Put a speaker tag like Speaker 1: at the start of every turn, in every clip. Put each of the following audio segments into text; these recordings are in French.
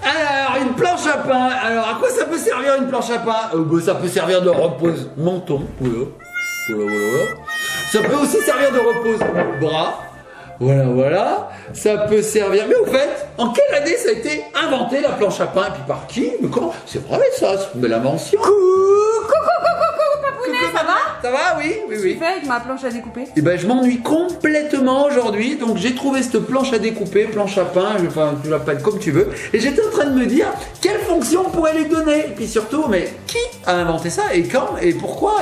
Speaker 1: Alors, une planche à pain. Alors, à quoi ça peut servir une planche à pain? Ça peut servir de repose-menton. Voilà. Ça peut aussi servir de repose-bras. Voilà. Ça peut servir. Mais au fait, en quelle année ça a été inventé la planche à pain? Et puis par qui? Mais comment? C'est vrai ça, c'est une belle invention.
Speaker 2: Coucou, Papounet, ça va?
Speaker 1: Ça va, oui.
Speaker 2: Qu'est-ce que tu fais avec ma planche à découper?
Speaker 1: Eh ben, je m'ennuie complètement aujourd'hui, donc j'ai trouvé cette planche à découper, planche à pain, enfin tu l'appelles comme tu veux, et j'étais en train de me dire quelle fonction on pourrait lui donner, et puis surtout, mais qui a inventé ça, et quand, et pourquoi,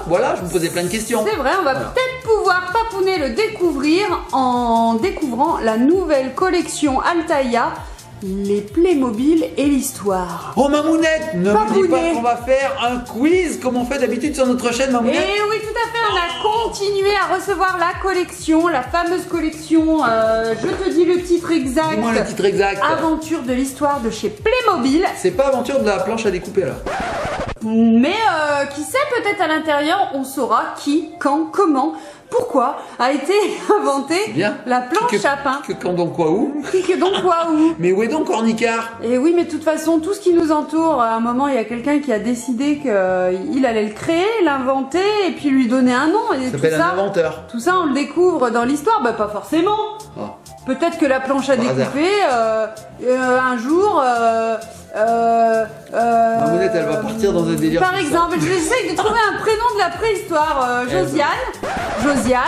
Speaker 1: voilà, je me posais plein de questions.
Speaker 2: C'est vrai, on va peut-être pouvoir, Papounet, le découvrir en découvrant la nouvelle collection Altaïa, les Playmobil et l'histoire.
Speaker 1: Oh Mamounette, ne me dis pas qu'on va faire un quiz comme on fait d'habitude sur notre chaîne, Mamounette.
Speaker 2: Et oui, tout à fait, on a continué à recevoir la collection, la fameuse collection, je te dis le titre exact.
Speaker 1: Dis-moi le titre exact.
Speaker 2: Aventure de l'histoire de chez Playmobil.
Speaker 1: C'est pas aventure de la planche à découper alors.
Speaker 2: Mais qui sait, peut-être à l'intérieur, on saura qui, quand, comment, pourquoi a été inventée la planche à pain.
Speaker 1: Que quand donc quoi où?
Speaker 2: Que donc quoi où?
Speaker 1: Mais où est donc Ornicard?
Speaker 2: Et oui, mais de toute façon, tout ce qui nous entoure, à un moment, il y a quelqu'un qui a décidé qu'il allait le créer, l'inventer, et puis lui donner un nom. Et
Speaker 1: ça s'appelle un inventeur.
Speaker 2: Tout ça, on le découvre dans l'histoire. Bah, pas forcément.
Speaker 1: Oh.
Speaker 2: Peut-être que la planche à découper, un jour...
Speaker 1: Mamounette, elle va partir dans un délire.
Speaker 2: Par exemple, j'essaye de trouver un prénom de la préhistoire. Josiane,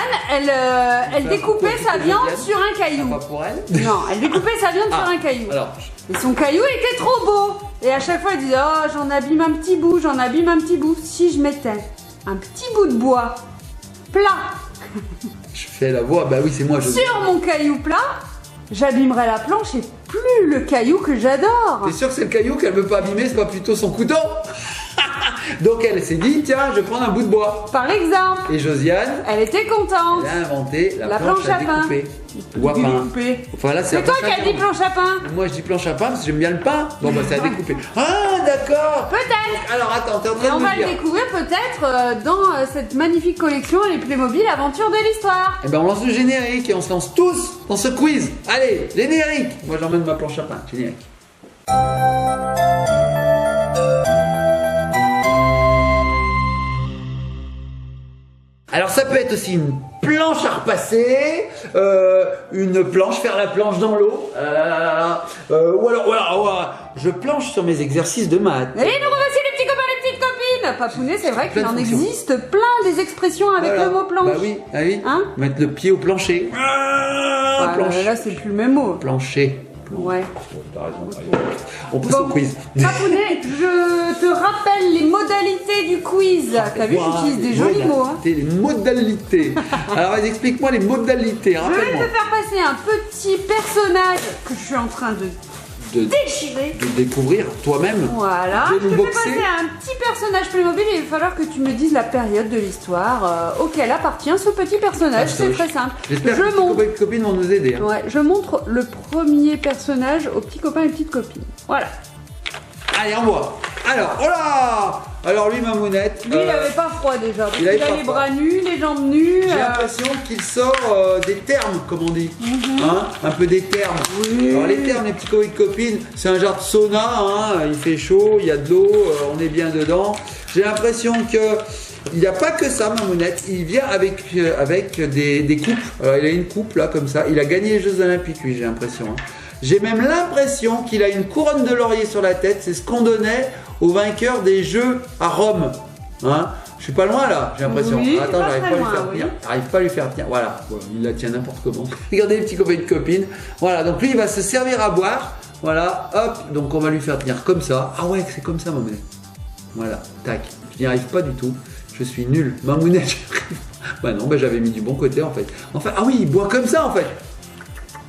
Speaker 2: elle découpait sa viande sur un caillou.
Speaker 1: Pas pour elle?
Speaker 2: Non, elle découpait sa viande sur un caillou.
Speaker 1: Alors.
Speaker 2: Et son caillou était trop beau. Et à chaque fois, elle disait, oh, j'en abîme un petit bout, j'en abîme un petit bout. Si je mettais un petit bout de bois plat
Speaker 1: Je fais la voix, bah oui, c'est moi.
Speaker 2: sur mon caillou plat, j'abîmerais la planche et plus le caillou que j'adore.
Speaker 1: T'es sûr que c'est le caillou qu'elle veut pas abîmer, c'est pas plutôt son couteau? Donc elle s'est dit, tiens, je vais prendre un bout de bois.
Speaker 2: Par exemple.
Speaker 1: Et Josiane,
Speaker 2: elle était contente.
Speaker 1: Elle a inventé la planche à découper. Ou à pain. Enfin, là,
Speaker 2: c'est toi qui as dit planche à pain.
Speaker 1: Moi je dis planche à pain parce que j'aime bien le pain. Bon bah c'est à découper. Ah d'accord.
Speaker 2: Peut-être.
Speaker 1: Alors attends, t'es en train de me dire.
Speaker 2: On va le découvrir peut-être dans cette magnifique collection Les Playmobil Aventure de l'Histoire.
Speaker 1: Et ben on lance le générique et on se lance tous dans ce quiz. Allez, générique. Moi j'emmène ma planche à pain. Générique. Alors ça peut être aussi une planche à repasser, une planche, faire la planche dans l'eau, ou alors, voilà, je planche sur mes exercices de maths.
Speaker 2: Et nous revoici les petits copains, les petites copines. Papounet, c'est vrai qu'il en existe plein des expressions avec le mot planche.
Speaker 1: Bah oui, hein, mettre le pied au plancher.
Speaker 2: Là c'est plus le même mot.
Speaker 1: Plancher.
Speaker 2: Ouais.
Speaker 1: T'as raison. On passe au quiz.
Speaker 2: Papounet, je te rappelle les modalités du quiz. T'as vu, j'utilise des jolis mots. Hein.
Speaker 1: Les modalités. Alors, explique-moi les modalités.
Speaker 2: Je vais te faire passer un petit personnage que je suis en train de déchirer.
Speaker 1: De découvrir toi-même.
Speaker 2: Voilà. Je te fais passer un petit personnage Playmobil et il va falloir que tu me dises la période de l'histoire auquel appartient ce petit personnage. C'est très simple.
Speaker 1: J'espère que les copines vont nous aider. Hein.
Speaker 2: Ouais, je montre le premier personnage aux petits copains et petites copines. Voilà.
Speaker 1: Allez, on voit. Alors, oh là! Alors lui, Mamounette.
Speaker 2: Lui, il avait pas froid déjà. Il a les bras nus, les jambes nues.
Speaker 1: J'ai l'impression qu'il sort des termes, comme on dit. Hein, un peu des termes. Oui. Alors les termes, les petits copains et copines, c'est un genre de sauna. Hein, il fait chaud, il y a de l'eau, on est bien dedans. J'ai l'impression que il n'y a pas que ça, Mamounette. Il vient avec des coupes. Alors il a une coupe là, comme ça. Il a gagné les Jeux Olympiques, lui, j'ai l'impression. Hein. J'ai même l'impression qu'il a une couronne de laurier sur la tête. C'est ce qu'on donnait aux vainqueurs des Jeux à Rome. Hein, je suis pas loin là, j'ai l'impression.
Speaker 2: Oui,
Speaker 1: attends, j'arrive pas à lui faire tenir. J'arrive pas à lui faire tenir. Voilà, bon, il la tient n'importe comment. Regardez les petits copains et copines. Voilà, donc lui il va se servir à boire. Voilà, hop, donc on va lui faire tenir comme ça. Ah ouais, c'est comme ça, Mamounette. Voilà, tac. Je n'y arrive pas du tout. Je suis nul. Mamounette, bah non, bah j'avais mis du bon côté en fait. Enfin, ah oui, il boit comme ça en fait.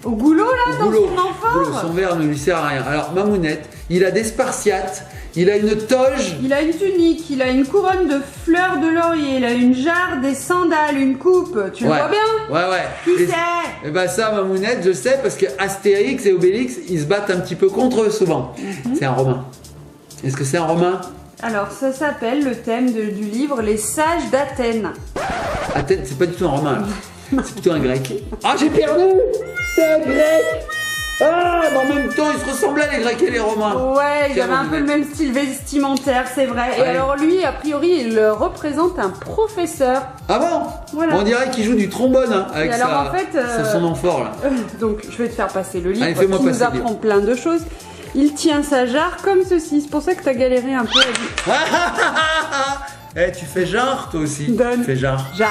Speaker 2: Au goulot là, dans son amphore.
Speaker 1: Son verre ne lui sert à rien. Alors Mamounette, il a des spartiates, il a une toge.
Speaker 2: Il a une tunique, il a une couronne de fleurs de laurier, il a une jarre, des sandales, une coupe. Tu le vois bien?
Speaker 1: Ouais.
Speaker 2: Qui c'est?
Speaker 1: Et bah ça, Mamounette, je sais parce que Astérix et Obélix, ils se battent un petit peu contre eux souvent. C'est un Romain. Est-ce que c'est un Romain?
Speaker 2: Alors ça s'appelle le thème du livre Les Sages d'Athènes.
Speaker 1: Athènes, c'est pas du tout un Romain là. C'est plutôt un Grec. Ah, j'ai perdu! C'est un Grec! Ah, mais en même temps, ils se ressemblaient les Grecs et les Romains.
Speaker 2: Ouais, ils
Speaker 1: Tiens,
Speaker 2: avaient un peu le même style vestimentaire, c'est vrai. Et
Speaker 1: Ouais.
Speaker 2: alors lui, a priori, il représente un professeur.
Speaker 1: Ah bon?
Speaker 2: Voilà.
Speaker 1: On dirait qu'il joue du trombone hein, avec
Speaker 2: Et alors, en fait,
Speaker 1: son amphore là.
Speaker 2: Donc je vais te faire passer le livre
Speaker 1: Allez, fais-moi
Speaker 2: qui nous
Speaker 1: passer le
Speaker 2: apprend plein de choses. Il tient sa jarre comme ceci, c'est pour ça que t'as galéré un peu.
Speaker 1: Eh, tu fais genre toi aussi.
Speaker 2: Donne.
Speaker 1: Tu fais genre.
Speaker 2: Jarre,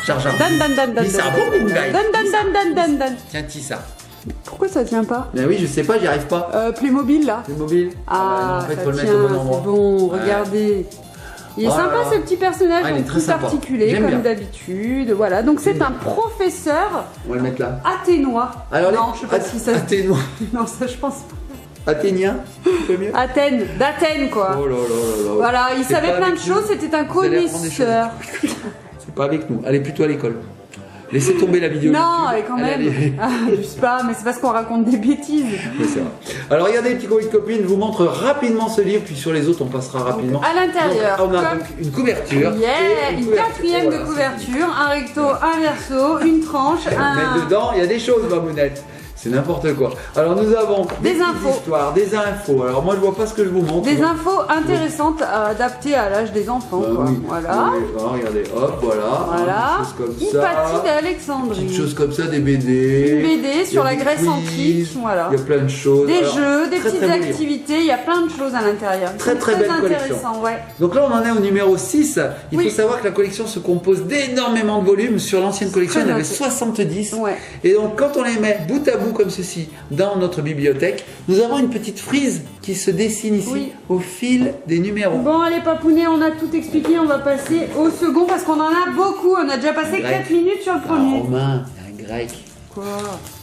Speaker 1: Jarre.
Speaker 2: donne,
Speaker 1: Dis ça, boum, boum,
Speaker 2: donne.
Speaker 1: Tiens, ça.
Speaker 2: Pourquoi ça tient pas?
Speaker 1: Ben oui, je sais pas, j'y arrive pas.
Speaker 2: Playmobil là.
Speaker 1: C'est mobile.
Speaker 2: Ah,
Speaker 1: en fait,
Speaker 2: ça
Speaker 1: faut le mettre
Speaker 2: tient,
Speaker 1: au bon endroit.
Speaker 2: c'est bon,
Speaker 1: Ouais.
Speaker 2: regardez. Il est
Speaker 1: Oh là
Speaker 2: sympa
Speaker 1: là.
Speaker 2: ce petit personnage,
Speaker 1: Ah, il est
Speaker 2: donc
Speaker 1: très
Speaker 2: tout
Speaker 1: sympa.
Speaker 2: articulé
Speaker 1: J'aime bien.
Speaker 2: comme d'habitude. Voilà, donc c'est
Speaker 1: J'aime
Speaker 2: un professeur
Speaker 1: On va le mettre là.
Speaker 2: athénois.
Speaker 1: Alors,
Speaker 2: non, je sais pas si ça se dit.
Speaker 1: Athénois.
Speaker 2: Non, ça je pense pas.
Speaker 1: Athénien, c'est mieux.
Speaker 2: Athènes, d'Athènes quoi.
Speaker 1: Oh là là là là.
Speaker 2: Voilà, il
Speaker 1: C'est
Speaker 2: savait
Speaker 1: pas
Speaker 2: plein de
Speaker 1: avec nous.
Speaker 2: choses, c'était un
Speaker 1: Vous allez apprendre des
Speaker 2: connaisseur.
Speaker 1: C'est pas avec nous. Allez plutôt à l'école. Laissez tomber la vidéo.
Speaker 2: Non,
Speaker 1: YouTube.
Speaker 2: mais quand
Speaker 1: Allez,
Speaker 2: même.
Speaker 1: allez.
Speaker 2: Ah, je sais pas, mais c'est parce qu'on raconte des bêtises.
Speaker 1: Oui, c'est vrai. Alors regardez les petits copains de copines, je vous montre rapidement ce livre, puis sur les autres on passera rapidement.
Speaker 2: À l'intérieur,
Speaker 1: Donc, on a
Speaker 2: comme-
Speaker 1: donc une couverture.
Speaker 2: Yeah,
Speaker 1: et
Speaker 2: une
Speaker 1: couverture.
Speaker 2: quatrième
Speaker 1: Voilà,
Speaker 2: de couverture, un recto, un verso, une tranche,
Speaker 1: Mais
Speaker 2: un...
Speaker 1: dedans, il y a des choses, Mamounette. C'est n'importe quoi. Alors nous avons
Speaker 2: Des
Speaker 1: petites
Speaker 2: infos.
Speaker 1: histoires, des infos. Alors moi je vois pas ce que je vous montre.
Speaker 2: Des infos intéressantes adaptées à l'âge des enfants,
Speaker 1: Bah
Speaker 2: quoi.
Speaker 1: oui.
Speaker 2: Voilà.
Speaker 1: Oui, regardez, hop, voilà.
Speaker 2: Voilà.
Speaker 1: Des choses comme
Speaker 2: Hypatie
Speaker 1: ça.
Speaker 2: d'Alexandrie.
Speaker 1: Petites choses comme ça, des BD.
Speaker 2: Une BD
Speaker 1: Il y
Speaker 2: sur
Speaker 1: a
Speaker 2: la
Speaker 1: des
Speaker 2: Grèce
Speaker 1: quiz,
Speaker 2: antique, voilà.
Speaker 1: Il y a plein de choses.
Speaker 2: Des
Speaker 1: Alors,
Speaker 2: jeux, des
Speaker 1: très,
Speaker 2: petites
Speaker 1: très beau livre.
Speaker 2: activités, il y a plein de choses à l'intérieur.
Speaker 1: Très, très belle collection.
Speaker 2: intéressant, ouais.
Speaker 1: Donc là, on en est au numéro 6. Il
Speaker 2: Oui.
Speaker 1: faut savoir que la collection se compose d'énormément de volumes. Sur l'ancienne collection, il y en avait
Speaker 2: noté.
Speaker 1: 70.
Speaker 2: Ouais.
Speaker 1: Et donc, quand on les met bout à bout comme ceci dans notre bibliothèque, nous avons une petite frise qui se dessine ici
Speaker 2: Oui.
Speaker 1: au fil des numéros.
Speaker 2: Bon, allez, papounet, on a tout expliqué. On va passer au second parce qu'on en a beaucoup. On a déjà passé
Speaker 1: Grec.
Speaker 2: 4 minutes sur le
Speaker 1: Un
Speaker 2: premier.
Speaker 1: romain, un grec,
Speaker 2: Quoi?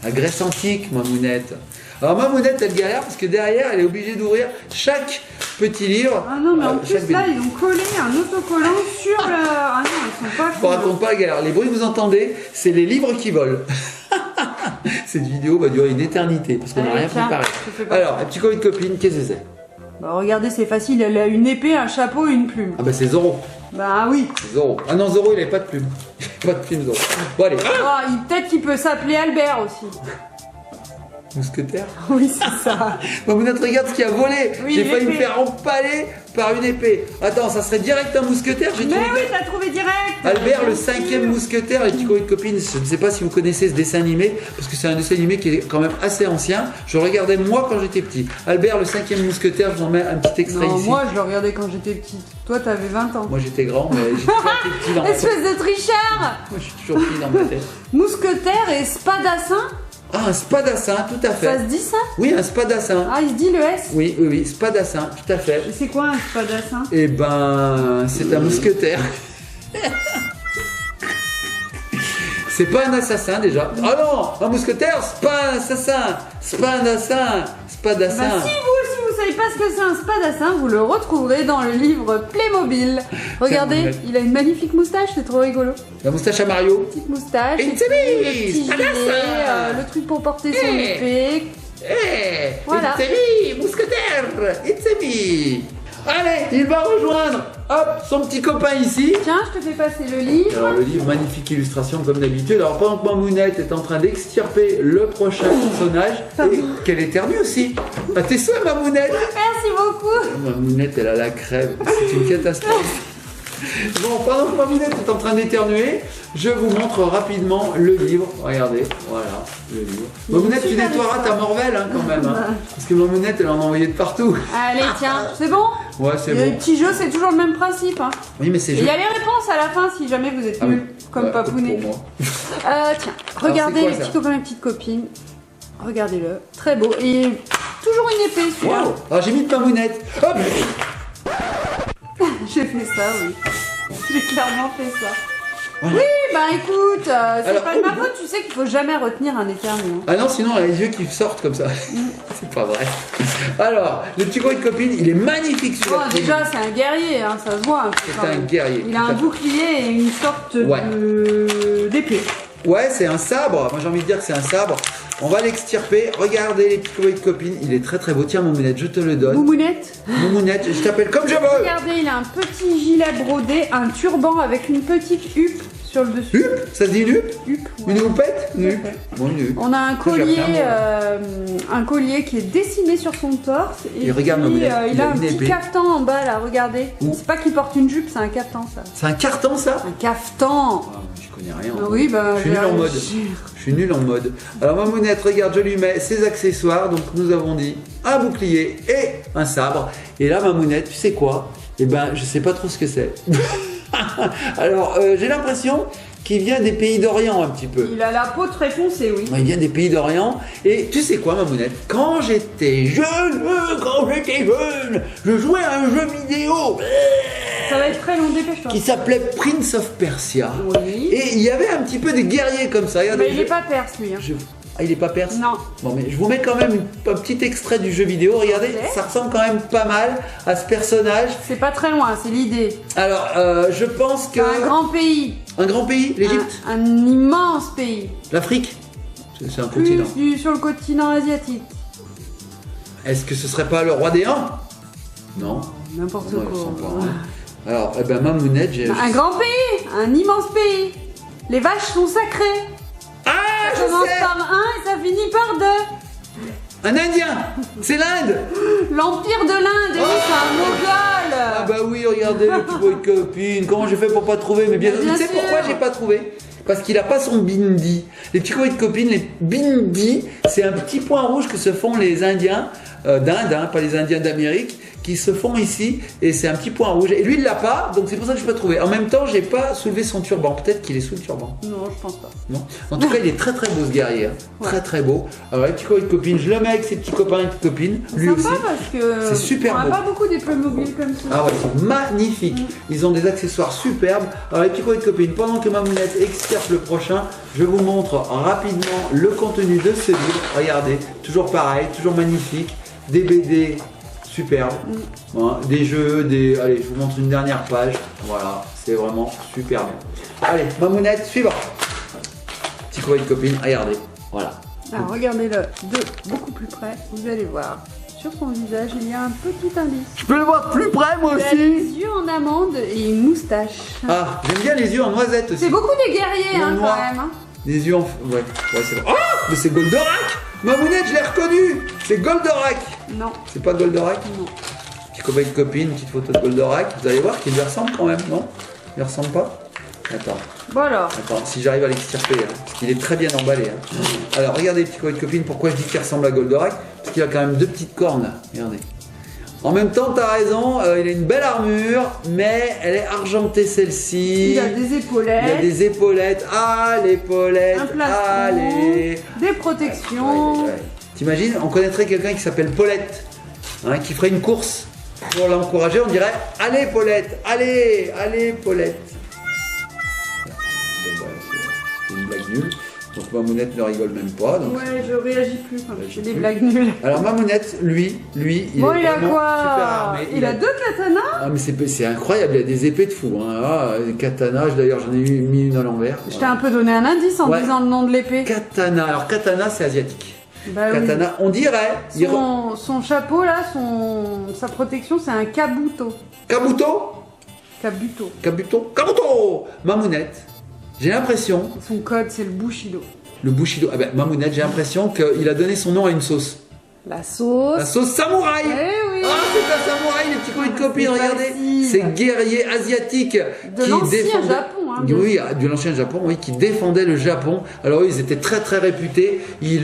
Speaker 1: la Grèce antique, Mamounette. Alors, Mamounette, elle galère parce que derrière, elle est obligée d'ouvrir chaque petit livre.
Speaker 2: Ah non, mais en
Speaker 1: chaque
Speaker 2: plus, là,
Speaker 1: BD.
Speaker 2: ils ont collé un autocollant sur le. Ah non, ils sont pas
Speaker 1: Je vous raconte pas la galère. Les bruits que vous entendez, c'est les livres qui volent. Cette vidéo va durer une éternité parce qu'on n'a
Speaker 2: Allez,
Speaker 1: rien
Speaker 2: tiens,
Speaker 1: préparé.
Speaker 2: je fais pas
Speaker 1: Alors, un petit colis de copine, qu'est-ce que c'est?
Speaker 2: Bah, regardez, c'est facile. Elle a une épée, un chapeau et une plume.
Speaker 1: Ah bah c'est Zorro.
Speaker 2: Bah oui.
Speaker 1: Zorro. Ah non, Zorro, il avait pas de plume. Pas de plume, Zorro. Bon, allez.
Speaker 2: Ah, peut-être qu'il peut s'appeler Albert aussi.
Speaker 1: Mousquetaire.
Speaker 2: Oui, c'est ça.
Speaker 1: Mamounette, regarde ce qui a volé.
Speaker 2: Oui,
Speaker 1: J'ai failli me
Speaker 2: l'épée.
Speaker 1: faire empaler par une épée. Attends, ça serait direct un mousquetaire. J'ai
Speaker 2: Mais
Speaker 1: trouvé.
Speaker 2: oui, t'as trouvé direct.
Speaker 1: Albert, le
Speaker 2: Bien sûr.
Speaker 1: 5e mousquetaire, les petits colis de copines. Je ne sais pas si vous connaissez ce dessin animé, parce que c'est un dessin animé qui est quand même assez ancien. Je le regardais moi quand j'étais petit. Albert, le 5e mousquetaire, je vous en mets un petit extrait
Speaker 2: Non,
Speaker 1: ici.
Speaker 2: moi, je le regardais quand j'étais petite. Toi, t'avais 20 ans.
Speaker 1: Moi j'étais grand, mais j'étais pas assez petit dans ma tête.
Speaker 2: Espèce de tricheur.
Speaker 1: Moi je suis toujours petit dans ma tête.
Speaker 2: Mousquetaire et spadassin.
Speaker 1: Ah, un spadassin, tout à
Speaker 2: Ça
Speaker 1: fait.
Speaker 2: se dit ça?
Speaker 1: Oui, un spadassin.
Speaker 2: Ah, il se dit le S.
Speaker 1: Oui, oui, oui, spadassin, tout à fait.
Speaker 2: Et c'est quoi un spadassin?
Speaker 1: Eh ben, c'est un mousquetaire. C'est pas un assassin déjà. Ah non, un mousquetaire, c'est pas un assassin. C'est pas un assassin. Spadassin.
Speaker 2: Bah, si vous savez pas ce que c'est un spadassin, vous le retrouverez dans le livre Playmobil. Regardez,
Speaker 1: Tiens,
Speaker 2: il a une magnifique moustache, c'est trop rigolo.
Speaker 1: La moustache à Mario.
Speaker 2: Petite moustache,
Speaker 1: It's
Speaker 2: et
Speaker 1: a
Speaker 2: puis
Speaker 1: me,
Speaker 2: le petit
Speaker 1: spadassin.
Speaker 2: gilet, le truc pour porter son
Speaker 1: Hey.
Speaker 2: épée.
Speaker 1: Eh,
Speaker 2: Voilà.
Speaker 1: it's a me, mousquetaire. It's a me. Allez, il va rejoindre, hop, son petit copain ici.
Speaker 2: Tiens, je te fais passer le livre.
Speaker 1: Alors le livre, magnifique illustration comme d'habitude. Alors pendant que Mamounette est en train d'extirper le prochain personnage, et qu'elle éternue aussi. À tes souhaits Mamounette.
Speaker 2: Merci beaucoup.
Speaker 1: Mamounette, elle a la crève. C'est une catastrophe. Bon, pendant que Mamounette est en train d'éternuer, je vous montre rapidement le livre. Regardez, voilà, le livre. Mamounette, tu
Speaker 2: super
Speaker 1: nettoieras ta morvelle hein, quand même. Hein, parce que Mamounette, elle en a envoyé de partout.
Speaker 2: Allez, tiens, c'est bon?
Speaker 1: Ouais, c'est
Speaker 2: Les
Speaker 1: bon.
Speaker 2: petits jeux, c'est toujours le même principe. Hein.
Speaker 1: Oui, mais c'est
Speaker 2: Et il
Speaker 1: joli.
Speaker 2: y a les réponses à la fin si jamais vous êtes
Speaker 1: Ah oui.
Speaker 2: nuls, comme
Speaker 1: Ouais,
Speaker 2: Papounet.
Speaker 1: pour moi.
Speaker 2: Tiens, regardez
Speaker 1: c'est quoi,
Speaker 2: les
Speaker 1: ça
Speaker 2: petits copains et petites copines. Regardez-le, très beau. Et toujours une épée celui-là.
Speaker 1: Wow. Alors j'ai mis de Mamounette. Hop.
Speaker 2: J'ai fait ça, oui. J'ai clairement fait ça.
Speaker 1: Voilà.
Speaker 2: Oui, bah écoute, c'est
Speaker 1: Alors,
Speaker 2: pas de ma faute, tu sais qu'il faut jamais retenir un éternuement.
Speaker 1: Ah non, sinon elle a les yeux qui sortent comme ça. C'est pas vrai. Alors, le petit colis de copine, il est magnifique
Speaker 2: Bon,
Speaker 1: celui-là.
Speaker 2: déjà, c'est un guerrier, hein, ça se voit. Un peu,
Speaker 1: C'est
Speaker 2: quand
Speaker 1: un
Speaker 2: même.
Speaker 1: guerrier.
Speaker 2: Il a
Speaker 1: tout à
Speaker 2: un
Speaker 1: fait.
Speaker 2: bouclier et une sorte
Speaker 1: Ouais.
Speaker 2: d'épée.
Speaker 1: Ouais, c'est un sabre. Moi j'ai envie de dire que c'est un sabre. On va l'extirper. Regardez les petits colis de copine. Il est très très beau. Tiens, Mamounette, je te le donne.
Speaker 2: Moumounette.
Speaker 1: Mamounette, je t'appelle comme je veux.
Speaker 2: Regardez, il a un petit gilet brodé, un turban avec une petite huppe sur le dessus.
Speaker 1: Huppe, ça se dit une huppe?
Speaker 2: Huppe, ouais.
Speaker 1: Une houppette? Une
Speaker 2: Tout à
Speaker 1: huppe.
Speaker 2: fait.
Speaker 1: Bon, une huppe.
Speaker 2: On a un
Speaker 1: Ça, j'ai
Speaker 2: collier,
Speaker 1: appris un mot.
Speaker 2: qui est dessiné sur son torse.
Speaker 1: Et regarde,
Speaker 2: puis,
Speaker 1: Mamounette,
Speaker 2: il a un
Speaker 1: une
Speaker 2: petit
Speaker 1: épée.
Speaker 2: cafetan en bas là, regardez.
Speaker 1: Où?
Speaker 2: C'est pas qu'il porte une jupe, c'est un cafetan ça.
Speaker 1: C'est un carton, ça?
Speaker 2: Un cafetan.
Speaker 1: Ah, je connais rien.
Speaker 2: Ah oui, bah.
Speaker 1: Je suis nul en mode. Je suis nul en mode. Alors Mamounette, regarde, je lui mets ses accessoires. Donc nous avons dit un bouclier et un sabre. Et là, Mamounette, tu sais quoi? Eh ben, je sais pas trop ce que c'est. Alors, j'ai l'impression qu'il vient des pays d'Orient un petit peu.
Speaker 2: Il a la peau très foncée, oui.
Speaker 1: Il vient des pays d'Orient. Et tu sais quoi, Mamounette? Quand j'étais jeune, je jouais à un jeu vidéo
Speaker 2: Ça va être très long, dépêche-toi.
Speaker 1: qui s'appelait Prince of Persia.
Speaker 2: Oui.
Speaker 1: Et il y avait un petit peu des guerriers comme ça. Regardez,
Speaker 2: Mais il est pas perse lui. Hein.
Speaker 1: Ah, il est pas perse?
Speaker 2: Non.
Speaker 1: Bon, mais je vous mets quand même un petit extrait du jeu vidéo. Regardez,
Speaker 2: Ok.
Speaker 1: ça ressemble quand même pas mal à ce personnage.
Speaker 2: C'est pas très loin, c'est l'idée.
Speaker 1: Alors, je pense que...
Speaker 2: C'est un grand pays.
Speaker 1: Un grand pays, l'Égypte,
Speaker 2: Un immense pays.
Speaker 1: l'Afrique, c'est un continent.
Speaker 2: Sur le continent asiatique.
Speaker 1: Est-ce que ce serait pas le roi des Huns? Non.
Speaker 2: N'importe
Speaker 1: Non, ils
Speaker 2: quoi.
Speaker 1: sont pas, hein. Alors, eh ben, Mamounette, j'ai...
Speaker 2: Un grand pays, un immense pays. Les vaches sont sacrées.
Speaker 1: Ah,
Speaker 2: Ça
Speaker 1: je
Speaker 2: commence
Speaker 1: sais!
Speaker 2: par un et ça finit par deux.
Speaker 1: Un Indien! C'est l'Inde!
Speaker 2: L'empire de l'Inde, oui, c'est un
Speaker 1: Ah
Speaker 2: Moghol.
Speaker 1: bah oui, regardez le petit boy de copine. Comment j'ai fait pour pas trouver? Mais bien,
Speaker 2: Bien
Speaker 1: tu sais
Speaker 2: sûr.
Speaker 1: pourquoi j'ai pas trouvé? Parce qu'il a pas son bindi. Les petits boys de copine, les bindi, c'est un petit point rouge que se font les Indiens d'Inde, hein, pas les Indiens d'Amérique, qui se font ici, et c'est un petit point rouge. Et lui, il l'a pas, donc c'est pour ça que je peux pas trouvé. En même temps, j'ai pas soulevé son turban. Peut-être qu'il est sous le turban.
Speaker 2: Non, je pense pas.
Speaker 1: Non. En tout cas, il est très très beau ce guerrier. Hein. Très très beau. Alors, les petits copains de copine, je le mets avec ses petits copains et petites copines.
Speaker 2: C'est
Speaker 1: Lui
Speaker 2: sympa
Speaker 1: aussi.
Speaker 2: parce que
Speaker 1: C'est super
Speaker 2: on
Speaker 1: beau.
Speaker 2: a pas beaucoup des Playmobil comme ça.
Speaker 1: Ah ouais, ils sont magnifiques. Ils ont des accessoires superbes. Alors, les petits copains de copine, pendant que Mamounette extirpe le prochain, je vous montre rapidement le contenu de ce livre. Regardez, toujours pareil, toujours magnifique. Des BD superbes. Hein, des jeux, des. Allez, je vous montre une dernière page. Voilà, c'est vraiment super bien. Allez, Mamounette, suivant. Petit copain de copine, regardez. Voilà.
Speaker 2: Alors regardez-le de beaucoup plus près, vous allez voir. Sur son visage, il y a un petit indice.
Speaker 1: Je peux le voir plus près, moi
Speaker 2: Il a les yeux en amande et une moustache.
Speaker 1: Ah, j'aime bien les yeux en noisette aussi.
Speaker 2: C'est beaucoup des guerriers hein,
Speaker 1: Noir.
Speaker 2: quand même. Hein.
Speaker 1: Les yeux en... Ouais, c'est vrai. Ah, mais c'est Goldorak. Mamounette, je l'ai reconnu. C'est Goldorak.
Speaker 2: Non,
Speaker 1: C'est pas Goldorak?
Speaker 2: non.
Speaker 1: Petit copain de copine, une petite photo de Goldorak. Vous allez voir qu'il lui ressemble quand même, non? Il lui ressemble pas? Attends,
Speaker 2: Bon alors,
Speaker 1: attends, si j'arrive à l'extirper, hein, parce qu'il est très bien emballé. Hein. Alors, regardez, petit copain de copine, pourquoi je dis qu'il ressemble à Goldorak? Parce qu'il a quand même deux petites cornes, là. Regardez. En même temps, t'as raison, il a une belle armure, mais elle est argentée celle-ci.
Speaker 2: il a des épaulettes,
Speaker 1: Il y a des épaulettes. Ah, l'épaulettes.
Speaker 2: un plastron,
Speaker 1: Allez.
Speaker 2: des protections.
Speaker 1: Ouais. T'imagines, on connaîtrait quelqu'un qui s'appelle Paulette, hein, qui ferait une course pour l'encourager. On dirait allez Paulette, allez, allez Paulette. Bon, bah, c'est une blague nulle. Donc Mamounette ne rigole même pas. Donc...
Speaker 2: Ouais, je réagis plus quand
Speaker 1: Réagis
Speaker 2: j'ai des
Speaker 1: plus.
Speaker 2: blagues nulles.
Speaker 1: Alors Mamounette, lui, il
Speaker 2: Bon,
Speaker 1: est
Speaker 2: il a
Speaker 1: vraiment
Speaker 2: quoi
Speaker 1: super armé.
Speaker 2: Il a deux katanas.
Speaker 1: Ah mais c'est incroyable, il a des épées de fou. Hein. Ah, des katanas, d'ailleurs j'en ai mis une à l'envers.
Speaker 2: Je t'ai un peu donné un indice en
Speaker 1: Ouais.
Speaker 2: disant le nom de l'épée.
Speaker 1: Katana, alors katana c'est asiatique.
Speaker 2: Bah oui.
Speaker 1: Katana, on dirait.
Speaker 2: Son chapeau là, sa protection, c'est un kabuto.
Speaker 1: Kabuto.
Speaker 2: Kabuto.
Speaker 1: Kabuto. Mamounette, j'ai l'impression,
Speaker 2: Son code, c'est le Bushido.
Speaker 1: le Bushido, ah ben Mamounette, j'ai l'impression qu'il a donné son nom à une sauce.
Speaker 2: La sauce.
Speaker 1: La sauce samouraï.
Speaker 2: Eh oui.
Speaker 1: Ah, c'est un samouraï, les petits copains de copines,
Speaker 2: C'est
Speaker 1: regardez.
Speaker 2: facile.
Speaker 1: Ces guerriers asiatiques
Speaker 2: De l'ancien Japon, hein, bien
Speaker 1: oui, de l'ancien Japon, oui, qui défendaient le Japon. Alors, ils étaient très très réputés. Ils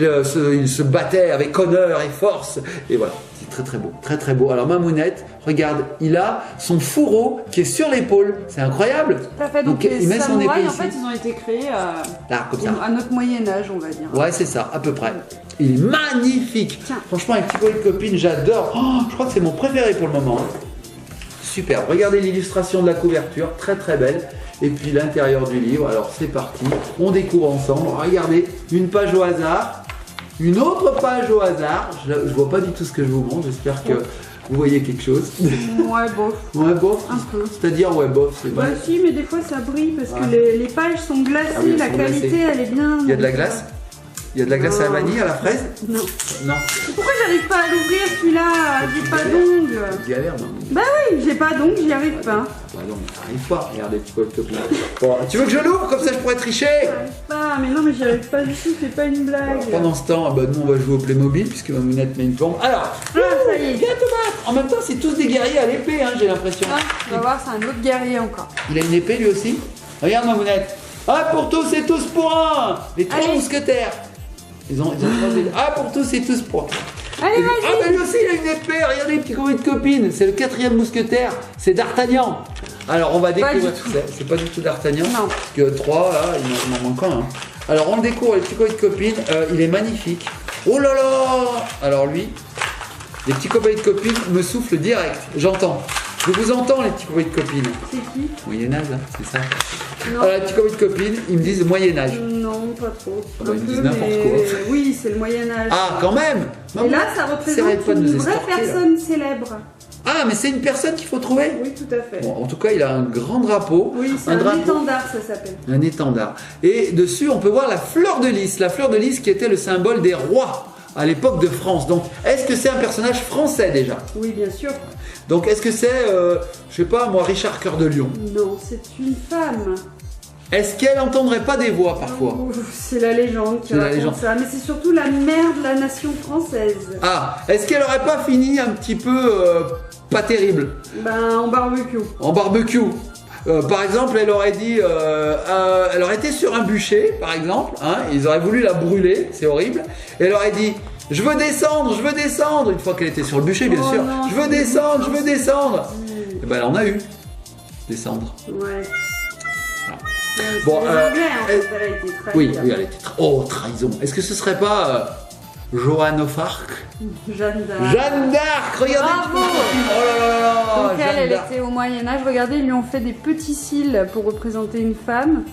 Speaker 1: se battaient avec honneur et force. Et voilà, c'est très très beau, très très beau. Alors, Mamounette, regarde, il a son fourreau qui est sur l'épaule. C'est incroyable.
Speaker 2: Tout à fait. Donc, les
Speaker 1: il met son
Speaker 2: samouraïs,
Speaker 1: épée
Speaker 2: en fait,
Speaker 1: ici.
Speaker 2: ils ont été créés
Speaker 1: Là, comme ça.
Speaker 2: à notre Moyen-Âge, on va dire.
Speaker 1: Ouais, c'est ça, à peu près. Il est magnifique.
Speaker 2: Tiens.
Speaker 1: Franchement, avec petit copain de copine, j'adore. Oh, je crois que c'est mon préféré pour le moment. Hein. Super. Regardez l'illustration de la couverture, très très belle. Et puis l'intérieur du livre. Alors c'est parti. On découvre ensemble. Regardez, une page au hasard, une autre page au hasard. Je vois pas du tout ce que je vous montre. J'espère que vous voyez quelque chose.
Speaker 2: Ouais, bof.
Speaker 1: Ouais, bof.
Speaker 2: Un peu.
Speaker 1: C'est-à-dire, ouais, bof. C'est
Speaker 2: Bah
Speaker 1: vrai.
Speaker 2: si, mais des fois ça brille parce
Speaker 1: Ouais.
Speaker 2: que les pages sont glacées,
Speaker 1: Ah oui, elles
Speaker 2: la
Speaker 1: sont
Speaker 2: qualité
Speaker 1: glacées.
Speaker 2: elle est bien.
Speaker 1: Il y a de la glace. Il y a de la glace à la vanille, à la fraise.
Speaker 2: Non.
Speaker 1: Non.
Speaker 2: Pourquoi j'arrive pas à l'ouvrir celui-là? J'ai pas d'ongles.
Speaker 1: Galère, non.
Speaker 2: Bah oui, j'ai pas d'ongles, j'y arrive pas.
Speaker 1: Ouais, non, mais t'arrives pas. Regarde les petits copains de copine. Bon, tu veux que je l'ouvre comme ça je pourrais tricher?
Speaker 2: Ah, mais non, mais j'y arrive pas du tout, c'est pas une blague.
Speaker 1: Pendant ce temps, bah, nous on va jouer au Playmobil puisque Mamounette met une plombe. Alors,
Speaker 2: ça y est.
Speaker 1: viens te battre. En même temps, c'est tous des guerriers à l'épée, hein, j'ai l'impression.
Speaker 2: Ah, on va voir, c'est un autre guerrier encore.
Speaker 1: Il a une épée lui aussi. Regarde Mamounette. Ah, pour tous et tous pour un. Les trois
Speaker 2: Allez.
Speaker 1: mousquetaires. Ils ont trois épées. Ah, pour tous et tous pour un.
Speaker 2: Allez,
Speaker 1: Ah,
Speaker 2: vas-y.
Speaker 1: mais lui aussi il a une épée. Regardez les petits copains de copine. C'est le 4e mousquetaire. C'est D'Artagnan. Alors on va découvrir.
Speaker 2: du tout.
Speaker 1: C'est pas du tout D'Artagnan.
Speaker 2: Non.
Speaker 1: Parce que 3 là, il m'en manque un. Hein. Alors on le découvre, les petits copains de copine. Il est magnifique. Oh là là. Alors lui, les petits copains de copine me soufflent direct. J'entends. Je vous entends les petits copains de copine.
Speaker 2: C'est qui?
Speaker 1: Moyen-Âge, hein, c'est ça.
Speaker 2: Non.
Speaker 1: Alors les petits copains de copine, ils me disent Moyen-Âge.
Speaker 2: Non, pas trop.
Speaker 1: Ah bah,
Speaker 2: Un
Speaker 1: ils
Speaker 2: peu,
Speaker 1: disent n'importe
Speaker 2: mais-
Speaker 1: quoi.
Speaker 2: Oui, c'est le Moyen-Âge.
Speaker 1: Ah, quand même.
Speaker 2: Et là, ça
Speaker 1: Arrêtez
Speaker 2: représente
Speaker 1: pas de nous
Speaker 2: une vraie
Speaker 1: escorter, là.
Speaker 2: personne célèbre.
Speaker 1: Ah, mais c'est une personne qu'il faut trouver.
Speaker 2: Oui, tout à fait.
Speaker 1: Bon, en tout cas, il a un grand drapeau.
Speaker 2: Oui, c'est un
Speaker 1: drapeau.
Speaker 2: étendard, ça s'appelle.
Speaker 1: Un étendard. Et dessus, on peut voir la fleur de lys. La fleur de lys qui était le symbole des rois à l'époque de France. Donc, est-ce que c'est un personnage français déjà?
Speaker 2: Oui, bien sûr.
Speaker 1: Donc, est-ce que c'est, je sais pas, moi, Richard Cœur de Lion?
Speaker 2: Non, c'est une femme.
Speaker 1: Est-ce qu'elle n'entendrait pas des voix parfois?
Speaker 2: Ouf, c'est la légende qui
Speaker 1: C'est la
Speaker 2: raconte
Speaker 1: légende.
Speaker 2: ça. Mais c'est surtout la mère de la nation française.
Speaker 1: Ah, est-ce qu'elle aurait pas fini un petit peu pas terrible
Speaker 2: Ben, en barbecue.
Speaker 1: en barbecue? Par exemple, elle aurait dit, elle aurait été sur un bûcher, par exemple, hein, ils auraient voulu la brûler, c'est horrible, et elle aurait dit, je veux descendre, une fois qu'elle était sur le bûcher, bien
Speaker 2: Oh
Speaker 1: sûr,
Speaker 2: non,
Speaker 1: je veux descendre. Et ben elle en a eu, descendre.
Speaker 2: Ouais.
Speaker 1: Bon,
Speaker 2: C'est les Anglais, en
Speaker 1: elle-
Speaker 2: fait, elle a été trahie.
Speaker 1: Oui, elle était oh, trahison. Est-ce que ce serait pas Joan of Arc?
Speaker 2: Jeanne d'Arc.
Speaker 1: Jeanne d'Arc, regardez.
Speaker 2: Bravo.
Speaker 1: Oh là là là là,
Speaker 2: Donc
Speaker 1: Jeanne
Speaker 2: elle
Speaker 1: d'Arc.
Speaker 2: était au Moyen-Âge. Regardez, ils lui ont fait des petits cils pour représenter une femme.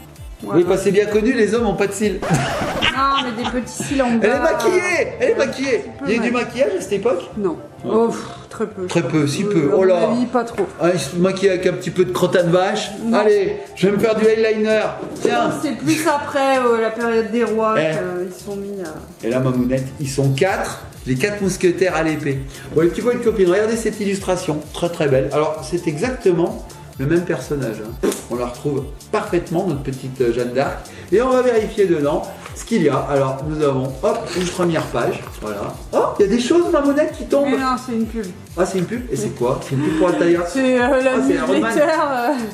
Speaker 2: Voilà.
Speaker 1: Oui, parce que c'est bien connu, les hommes n'ont pas de cils.
Speaker 2: Non, mais des petits cils en bas.
Speaker 1: Elle est maquillée, elle est maquillée.
Speaker 2: peu,
Speaker 1: Il y a eu du
Speaker 2: ouais.
Speaker 1: maquillage à cette époque?
Speaker 2: Non. Oh, pff, très peu.
Speaker 1: Très peu, si peu.
Speaker 2: À
Speaker 1: Oh
Speaker 2: mon
Speaker 1: là.
Speaker 2: avis, pas trop.
Speaker 1: Ah, il se maquille avec un petit peu de crottin de vache.
Speaker 2: Non.
Speaker 1: Allez, je vais me faire du eyeliner. Tiens.
Speaker 2: C'est plus après la période des rois
Speaker 1: Eh.
Speaker 2: qu'ils sont mis à...
Speaker 1: Et là, Mamounette, ils sont 4. Les 4 mousquetaires à l'épée. Bon, les petits points de copine, regardez cette illustration. Très très belle. Alors, c'est exactement le même personnage. Hein. On la retrouve parfaitement, notre petite Jeanne d'Arc. Et on va vérifier dedans ce qu'il y a. Alors, nous avons, hop, une première page. Voilà. Oh, il y a des choses, Mamounette, qui tombent.
Speaker 2: Mais non, c'est une pub.
Speaker 1: Ah, c'est une pub? Et c'est quoi? C'est une pub pour Altaïa?
Speaker 2: C'est la
Speaker 1: c'est Iron Man.
Speaker 2: newsletter.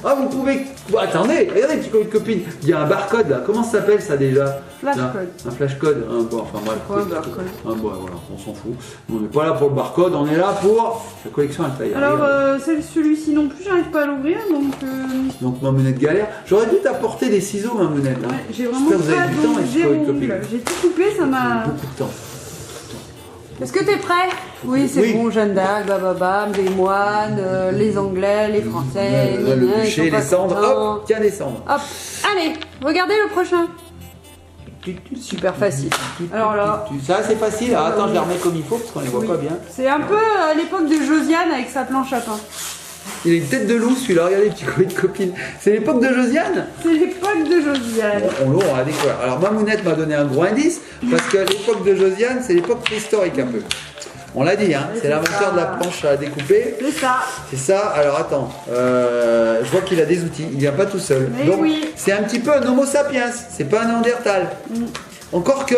Speaker 1: Ah, vous pouvez. Bon, attendez, regardez, petit copine. Il y a un barcode là. Comment ça s'appelle ça déjà?
Speaker 2: Flashcode.
Speaker 1: Un flashcode. Bon, enfin, bref.
Speaker 2: Quoi, un barcode?
Speaker 1: Bon, voilà, on s'en fout. On n'est pas là pour le barcode, on est là pour la collection Altaïa.
Speaker 2: Alors,
Speaker 1: Regardez.
Speaker 2: celui-ci non plus, j'arrive pas à l'ouvrir, donc...
Speaker 1: Donc, Mamounette galère. J'aurais dû t'apporter des ciseaux, Mamounette. Hein.
Speaker 2: Ouais, j'ai vraiment
Speaker 1: J'espère que vous
Speaker 2: pas
Speaker 1: avez du temps,
Speaker 2: donc
Speaker 1: les petits
Speaker 2: zéro
Speaker 1: copines.
Speaker 2: ongle. J'ai tout coupé, ça m'a...
Speaker 1: Beaucoup de temps.
Speaker 2: Est-ce que t'es prêt? Oui, c'est
Speaker 1: Oui.
Speaker 2: bon, Jeanne d'Arc, bababam, les moines, les Anglais, les Français,
Speaker 1: Là, le
Speaker 2: gna, gna, ils
Speaker 1: bûcher,
Speaker 2: sont pas
Speaker 1: les cendres.
Speaker 2: contents.
Speaker 1: Hop, tiens, les cendres.
Speaker 2: Hop, allez, regardez le prochain. Super facile. Alors là,
Speaker 1: Ça, c'est facile. Ah, attends, je les remets comme il faut parce qu'on les voit
Speaker 2: oui.
Speaker 1: pas bien.
Speaker 2: C'est un peu à l'époque de Josiane avec sa planche à pain.
Speaker 1: Il a une tête de loup celui-là. Regardez, petit copine. C'est l'époque de Josiane.
Speaker 2: C'est l'époque de Josiane.
Speaker 1: On l'aura découvert. Alors Mamounette m'a donné un gros indice parce qu'à l'époque de Josiane, c'est l'époque préhistorique un peu. On l'a dit, hein,
Speaker 2: Oui,
Speaker 1: c'est
Speaker 2: c'est
Speaker 1: l'inventeur
Speaker 2: ça.
Speaker 1: de la planche à découper.
Speaker 2: C'est ça.
Speaker 1: C'est ça. Alors attends, je vois qu'il a des outils. Il vient pas tout seul.
Speaker 2: Mais
Speaker 1: Donc
Speaker 2: oui.
Speaker 1: c'est un petit peu un Homo sapiens. C'est pas un Néandertal. Encore que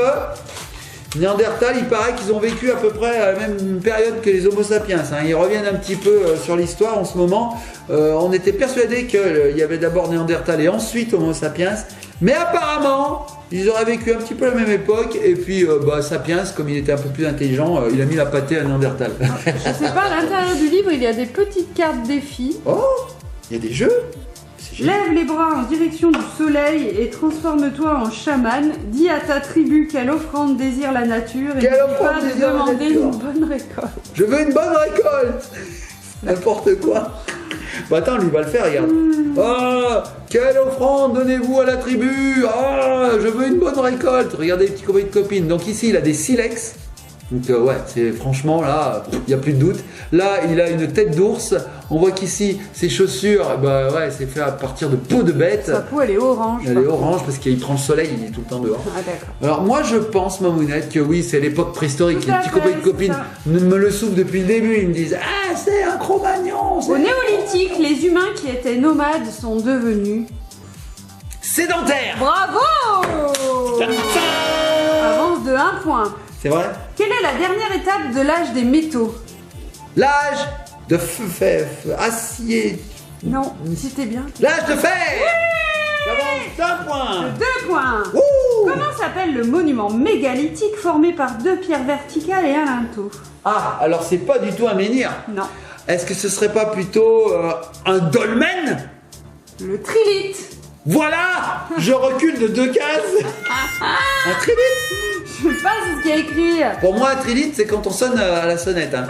Speaker 1: Néandertal, il paraît qu'ils ont vécu à peu près à la même période que les Homo sapiens. Hein. Ils reviennent un petit peu sur l'histoire en ce moment. On était persuadé qu'il y avait d'abord Néandertal et ensuite Homo sapiens. Mais apparemment, ils auraient vécu un petit peu à la même époque. Et puis, Sapiens, comme il était un peu plus intelligent, il a mis la pâtée à Néandertal.
Speaker 2: Je sais pas, à l'intérieur du livre, il y a des petites cartes défis.
Speaker 1: Oh, il y a des jeux. C'est génial.
Speaker 2: Lève les bras en direction du soleil et transforme-toi en chaman. Dis à ta tribu quelle offrande désire la nature et
Speaker 1: Quelle
Speaker 2: n'oublie
Speaker 1: offrande
Speaker 2: pas de
Speaker 1: désire la
Speaker 2: demander
Speaker 1: nature.
Speaker 2: une bonne récolte.
Speaker 1: Je veux une bonne récolte. N'importe quoi. Bah attends, lui il va le faire, regarde. Ah, quelle offrande donnez-vous à la tribu? Ah, je veux une bonne récolte. Regardez les petits copains de copines. Donc ici, il a des silex. Donc ouais, c'est franchement là, il n'y a plus de doute. Là, il a une tête d'ours. On voit qu'ici, ses chaussures, bah ouais, c'est fait à partir de peau de bête.
Speaker 2: Sa peau, elle est orange.
Speaker 1: Elle est orange parce qu'il prend le soleil, il est tout le temps dehors.
Speaker 2: Ah d'accord.
Speaker 1: Alors moi, je pense, Mamounette, que oui, c'est l'époque préhistorique.
Speaker 2: Tout
Speaker 1: Les
Speaker 2: à
Speaker 1: petits
Speaker 2: fait,
Speaker 1: copains et copines
Speaker 2: c'est
Speaker 1: me le soufflent depuis le début. Ils me disent « Ah, c'est un Cro-Magnon !»
Speaker 2: Au néolithique, les humains qui étaient nomades sont devenus...
Speaker 1: Sédentaire.
Speaker 2: Bravo! Avance de 1 point.
Speaker 1: C'est vrai?
Speaker 2: Quelle est la dernière étape de l'âge des métaux?
Speaker 1: L'âge de acier.
Speaker 2: Non, c'était bien.
Speaker 1: L'âge de fer. J'avance d'un point.
Speaker 2: 2 points.
Speaker 1: Ouh.
Speaker 2: Comment s'appelle le monument mégalithique formé par 2 pierres verticales et un linteau?
Speaker 1: Ah, alors c'est pas du tout un menhir.
Speaker 2: Non.
Speaker 1: Est-ce que ce serait pas plutôt un dolmen?
Speaker 2: Le trilithe.
Speaker 1: Voilà. Je recule de 2 cases. Un trilithe.
Speaker 2: Je sais pas ce qu'il y a écrit.
Speaker 1: Pour moi, un trilithe, c'est quand on sonne à la sonnette. Hein.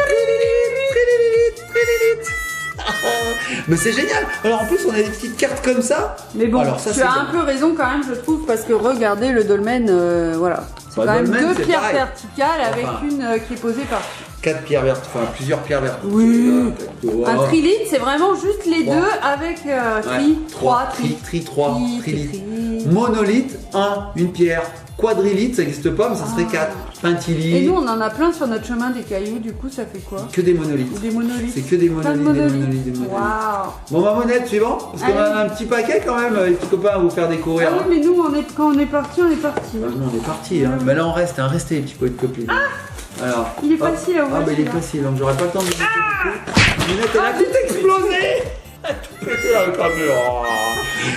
Speaker 1: Mais c'est génial. Alors en plus, on a des petites cartes comme ça.
Speaker 2: Mais bon,
Speaker 1: alors, ça,
Speaker 2: tu as un peu raison quand même, je trouve, parce que regardez le dolmen, voilà. C'est quand même
Speaker 1: dolmen,
Speaker 2: 2
Speaker 1: c'est
Speaker 2: pierres
Speaker 1: pareil.
Speaker 2: verticales avec
Speaker 1: Enfin.
Speaker 2: une qui est posée par.
Speaker 1: 4 pierres vertes, enfin plusieurs pierres vertes.
Speaker 2: Oui.
Speaker 1: Oh.
Speaker 2: Un trilithe, c'est vraiment juste les 2 avec tri, 3,
Speaker 1: tri 3, trilithe.
Speaker 2: tri.
Speaker 1: Monolithe, 1, une pierre. Quadrilithe, ça n'existe pas, mais ça serait 4.
Speaker 2: Et
Speaker 1: Quintillite.
Speaker 2: nous, on en a plein sur notre chemin des cailloux, du coup, ça fait quoi?
Speaker 1: Que des monolithes.
Speaker 2: Des monolithes.
Speaker 1: C'est que des
Speaker 2: Plein de
Speaker 1: monolithes,
Speaker 2: monolithes.
Speaker 1: des monolithes.
Speaker 2: Waouh.
Speaker 1: Bon, ma monnaie, suivant. Parce qu'on
Speaker 2: Allez.
Speaker 1: a un petit paquet quand même, les petits copains, à vous faire découvrir.
Speaker 2: Ah oui, mais nous, quand on est parti, on est parti.
Speaker 1: Ah, nous, on est parti, hein. Mais là, on reste, hein. Restez, les petits copains de copines. Alors,
Speaker 2: Il est
Speaker 1: hop.
Speaker 2: facile à ouvrir,
Speaker 1: Ah, bah, il est
Speaker 2: celui-là.
Speaker 1: facile, donc j'aurais pas le temps de vous La lunette, elle a tout explosé. Elle a tout pété dans le caméra.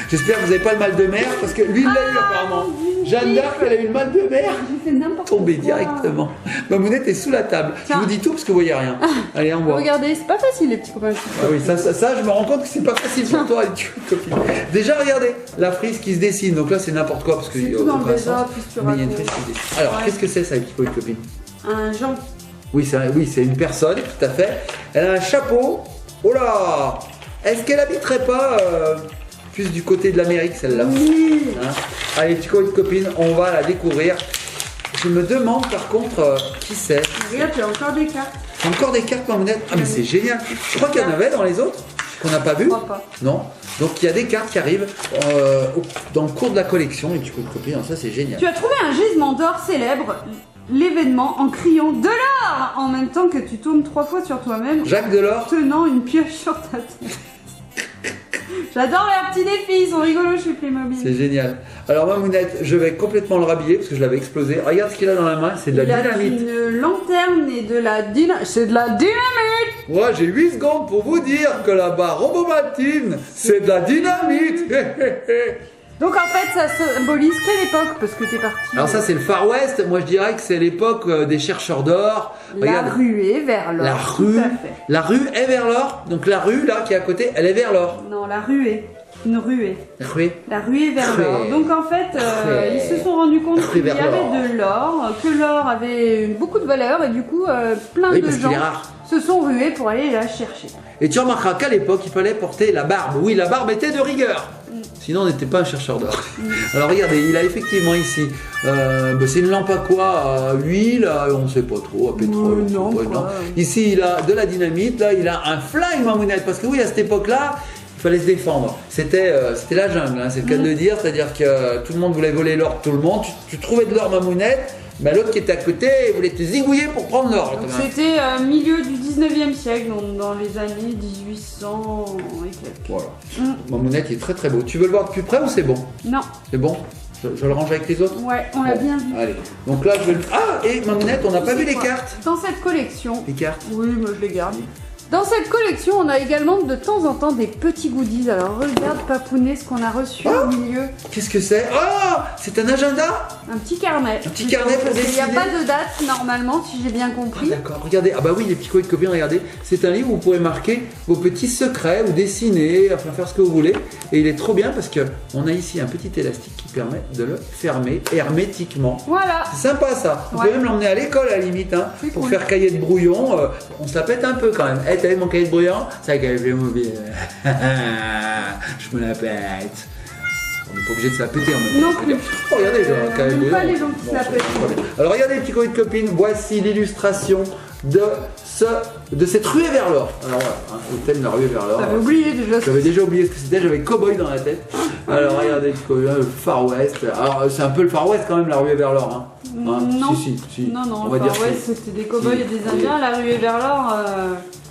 Speaker 1: J'espère que vous n'avez pas le mal de mer, parce que lui, il l'a eu apparemment. Jeanne d'Arc, elle a eu le mal de mer.
Speaker 2: J'ai fait n'importe quoi.
Speaker 1: Tombé directement. Ma monette est sous la table.
Speaker 2: Tiens.
Speaker 1: Je vous dis tout parce que vous voyez rien. Allez, on voit.
Speaker 2: Regardez, c'est pas facile les petits copains.
Speaker 1: Ah oui, ça, je me rends compte que c'est pas facile pour toi, les copines. Déjà, regardez, la frise qui se dessine. Donc là, c'est n'importe quoi parce que
Speaker 2: C'est tout dans le désordre, puis tu
Speaker 1: mais il y a une
Speaker 2: racontes.
Speaker 1: frise qui se dessine. Alors,
Speaker 2: Ouais.
Speaker 1: qu'est-ce que c'est ça, les petites copines?
Speaker 2: Un Jean.
Speaker 1: Oui, c'est une personne, tout à fait. Elle a un chapeau. Oh là! Est-ce qu'elle habiterait pas plus du côté de l'Amérique, celle-là?
Speaker 2: Oui.
Speaker 1: Hein. Allez, petits copines, on va la découvrir. Je me demande par contre qui c'est.
Speaker 2: Regarde, il y a encore des cartes.
Speaker 1: Encore des cartes Mamounette. Ah mais c'est génial. Je crois qu'il y en avait dans les autres qu'on n'a pas vu.
Speaker 2: Je crois pas.
Speaker 1: Non. Donc il y a des cartes qui arrivent dans le cours de la collection. Les petits copines, ça c'est génial.
Speaker 2: Tu as trouvé un gisement d'or célèbre l'événement en criant de l'or en même temps que tu tournes 3 fois sur toi-même,
Speaker 1: Jacques Delors.
Speaker 2: tenant une pioche sur ta tête. J'adore leurs petits défis, ils sont rigolos chez Playmobil.
Speaker 1: C'est génial. Alors Mamounette, je vais complètement le rhabiller parce que je l'avais explosé. Regarde ce qu'il a dans la main, c'est de la
Speaker 2: Il a
Speaker 1: dynamite.
Speaker 2: une lanterne et de la dynamite. C'est de la dynamite.
Speaker 1: Moi j'ai 8 secondes pour vous dire que là-bas, Robomatine, c'est de la dynamite.
Speaker 2: Donc en fait, ça symbolise quelle époque? Parce que t'es parti.
Speaker 1: Alors ça c'est le Far West. Moi je dirais que c'est l'époque des chercheurs d'or.
Speaker 2: La ruée vers l'or.
Speaker 1: La
Speaker 2: Tout
Speaker 1: rue,
Speaker 2: à fait.
Speaker 1: la rue est vers l'or. Donc la rue là qui est à côté, elle est vers l'or.
Speaker 2: Non, la ruée. Une ruée.
Speaker 1: La rue.
Speaker 2: La ruée vers
Speaker 1: Ruée.
Speaker 2: l'or. Donc en fait,
Speaker 1: Ruée.
Speaker 2: ils se sont rendus compte
Speaker 1: Ruée
Speaker 2: qu'il y
Speaker 1: vers l'or.
Speaker 2: avait de l'or, que l'or avait beaucoup de valeur et du coup, plein
Speaker 1: Oui,
Speaker 2: de
Speaker 1: parce qu'il
Speaker 2: gens
Speaker 1: est rare.
Speaker 2: se sont rués pour aller la chercher.
Speaker 1: Et tu remarqueras qu'à l'époque, il fallait porter la barbe. Oui, la barbe était de rigueur. Sinon, on n'était pas un chercheur d'or. Alors regardez, il a effectivement ici, c'est une lampe à quoi? À huile, on ne sait pas trop, à pétrole. on sait
Speaker 2: non,
Speaker 1: pas,
Speaker 2: quoi.
Speaker 1: non. Ici, il a de la dynamite, là, il a un flingue, Mamounette. Parce que oui, à cette époque-là, il fallait se défendre. C'était la jungle, hein, c'est le cas de le dire. C'est-à-dire que tout le monde voulait voler l'or de tout le monde. Tu trouvais de l'or, Mamounette, mais l'autre qui était à côté, il voulait te zigouiller pour prendre l'or.
Speaker 2: Donc c'était milieu du 19e siècle, donc dans les années 1800 et quelques.
Speaker 1: Voilà. Mamounette, il est très très beau. Tu veux le voir de plus près ou c'est bon?
Speaker 2: Non,
Speaker 1: C'est bon? Je le range avec les autres?
Speaker 2: ouais, on l'a
Speaker 1: Bon,
Speaker 2: bien vu.
Speaker 1: Allez. Donc là, je vais le... Ah, et Mamounette, on n'a pas vu les
Speaker 2: Quoi
Speaker 1: cartes.
Speaker 2: Dans cette collection,
Speaker 1: Les cartes.
Speaker 2: oui, moi je les garde. Dans cette collection, on a également de temps en temps des petits goodies. Alors regarde, Papounet, ce qu'on a reçu au milieu.
Speaker 1: Qu'est-ce que c'est? Oh, c'est un agenda?
Speaker 2: Un petit carnet.
Speaker 1: Un petit carnet pour
Speaker 2: Parce qu'il n'y a
Speaker 1: dessiner.
Speaker 2: pas de date normalement, si j'ai bien compris.
Speaker 1: D'accord, regardez. Ah bah oui, les petits coins de copines, regardez. C'est un livre où vous pourrez marquer vos petits secrets ou dessiner, enfin faire ce que vous voulez. Et il est trop bien parce que on a ici un petit élastique qui permet de le fermer hermétiquement.
Speaker 2: Voilà.
Speaker 1: C'est sympa ça. Vous
Speaker 2: Ouais.
Speaker 1: pouvez même l'emmener à l'école à la limite, hein,
Speaker 2: C'est
Speaker 1: pour
Speaker 2: cool.
Speaker 1: faire cahier de brouillon. On se la pète un peu quand même. Eh, t'as vu mon cahier de brouillon? C'est un cahier de Playmobil. Je me la pète. On n'est pas obligé de se la péter en même temps.
Speaker 2: Non plus.
Speaker 1: Oh, regardez, quand même.
Speaker 2: J'aime pas les gens qui se la pètent.
Speaker 1: Alors regardez les petits copains de copines, voici l'illustration de cette ruée vers l'or. Alors voilà, hein, le thème de la ruée vers l'or.
Speaker 2: T'avais oublié déjà.
Speaker 1: J'avais déjà oublié ce que c'était, j'avais cowboy dans la tête. Alors regardez le Far West. Alors c'est un peu le Far West quand même, la ruée vers l'or. Hein.
Speaker 2: Non.
Speaker 1: Si.
Speaker 2: Non,
Speaker 1: On
Speaker 2: le
Speaker 1: va
Speaker 2: Far
Speaker 1: dire
Speaker 2: West c'était des cowboys et des indiens, la ruée vers l'or.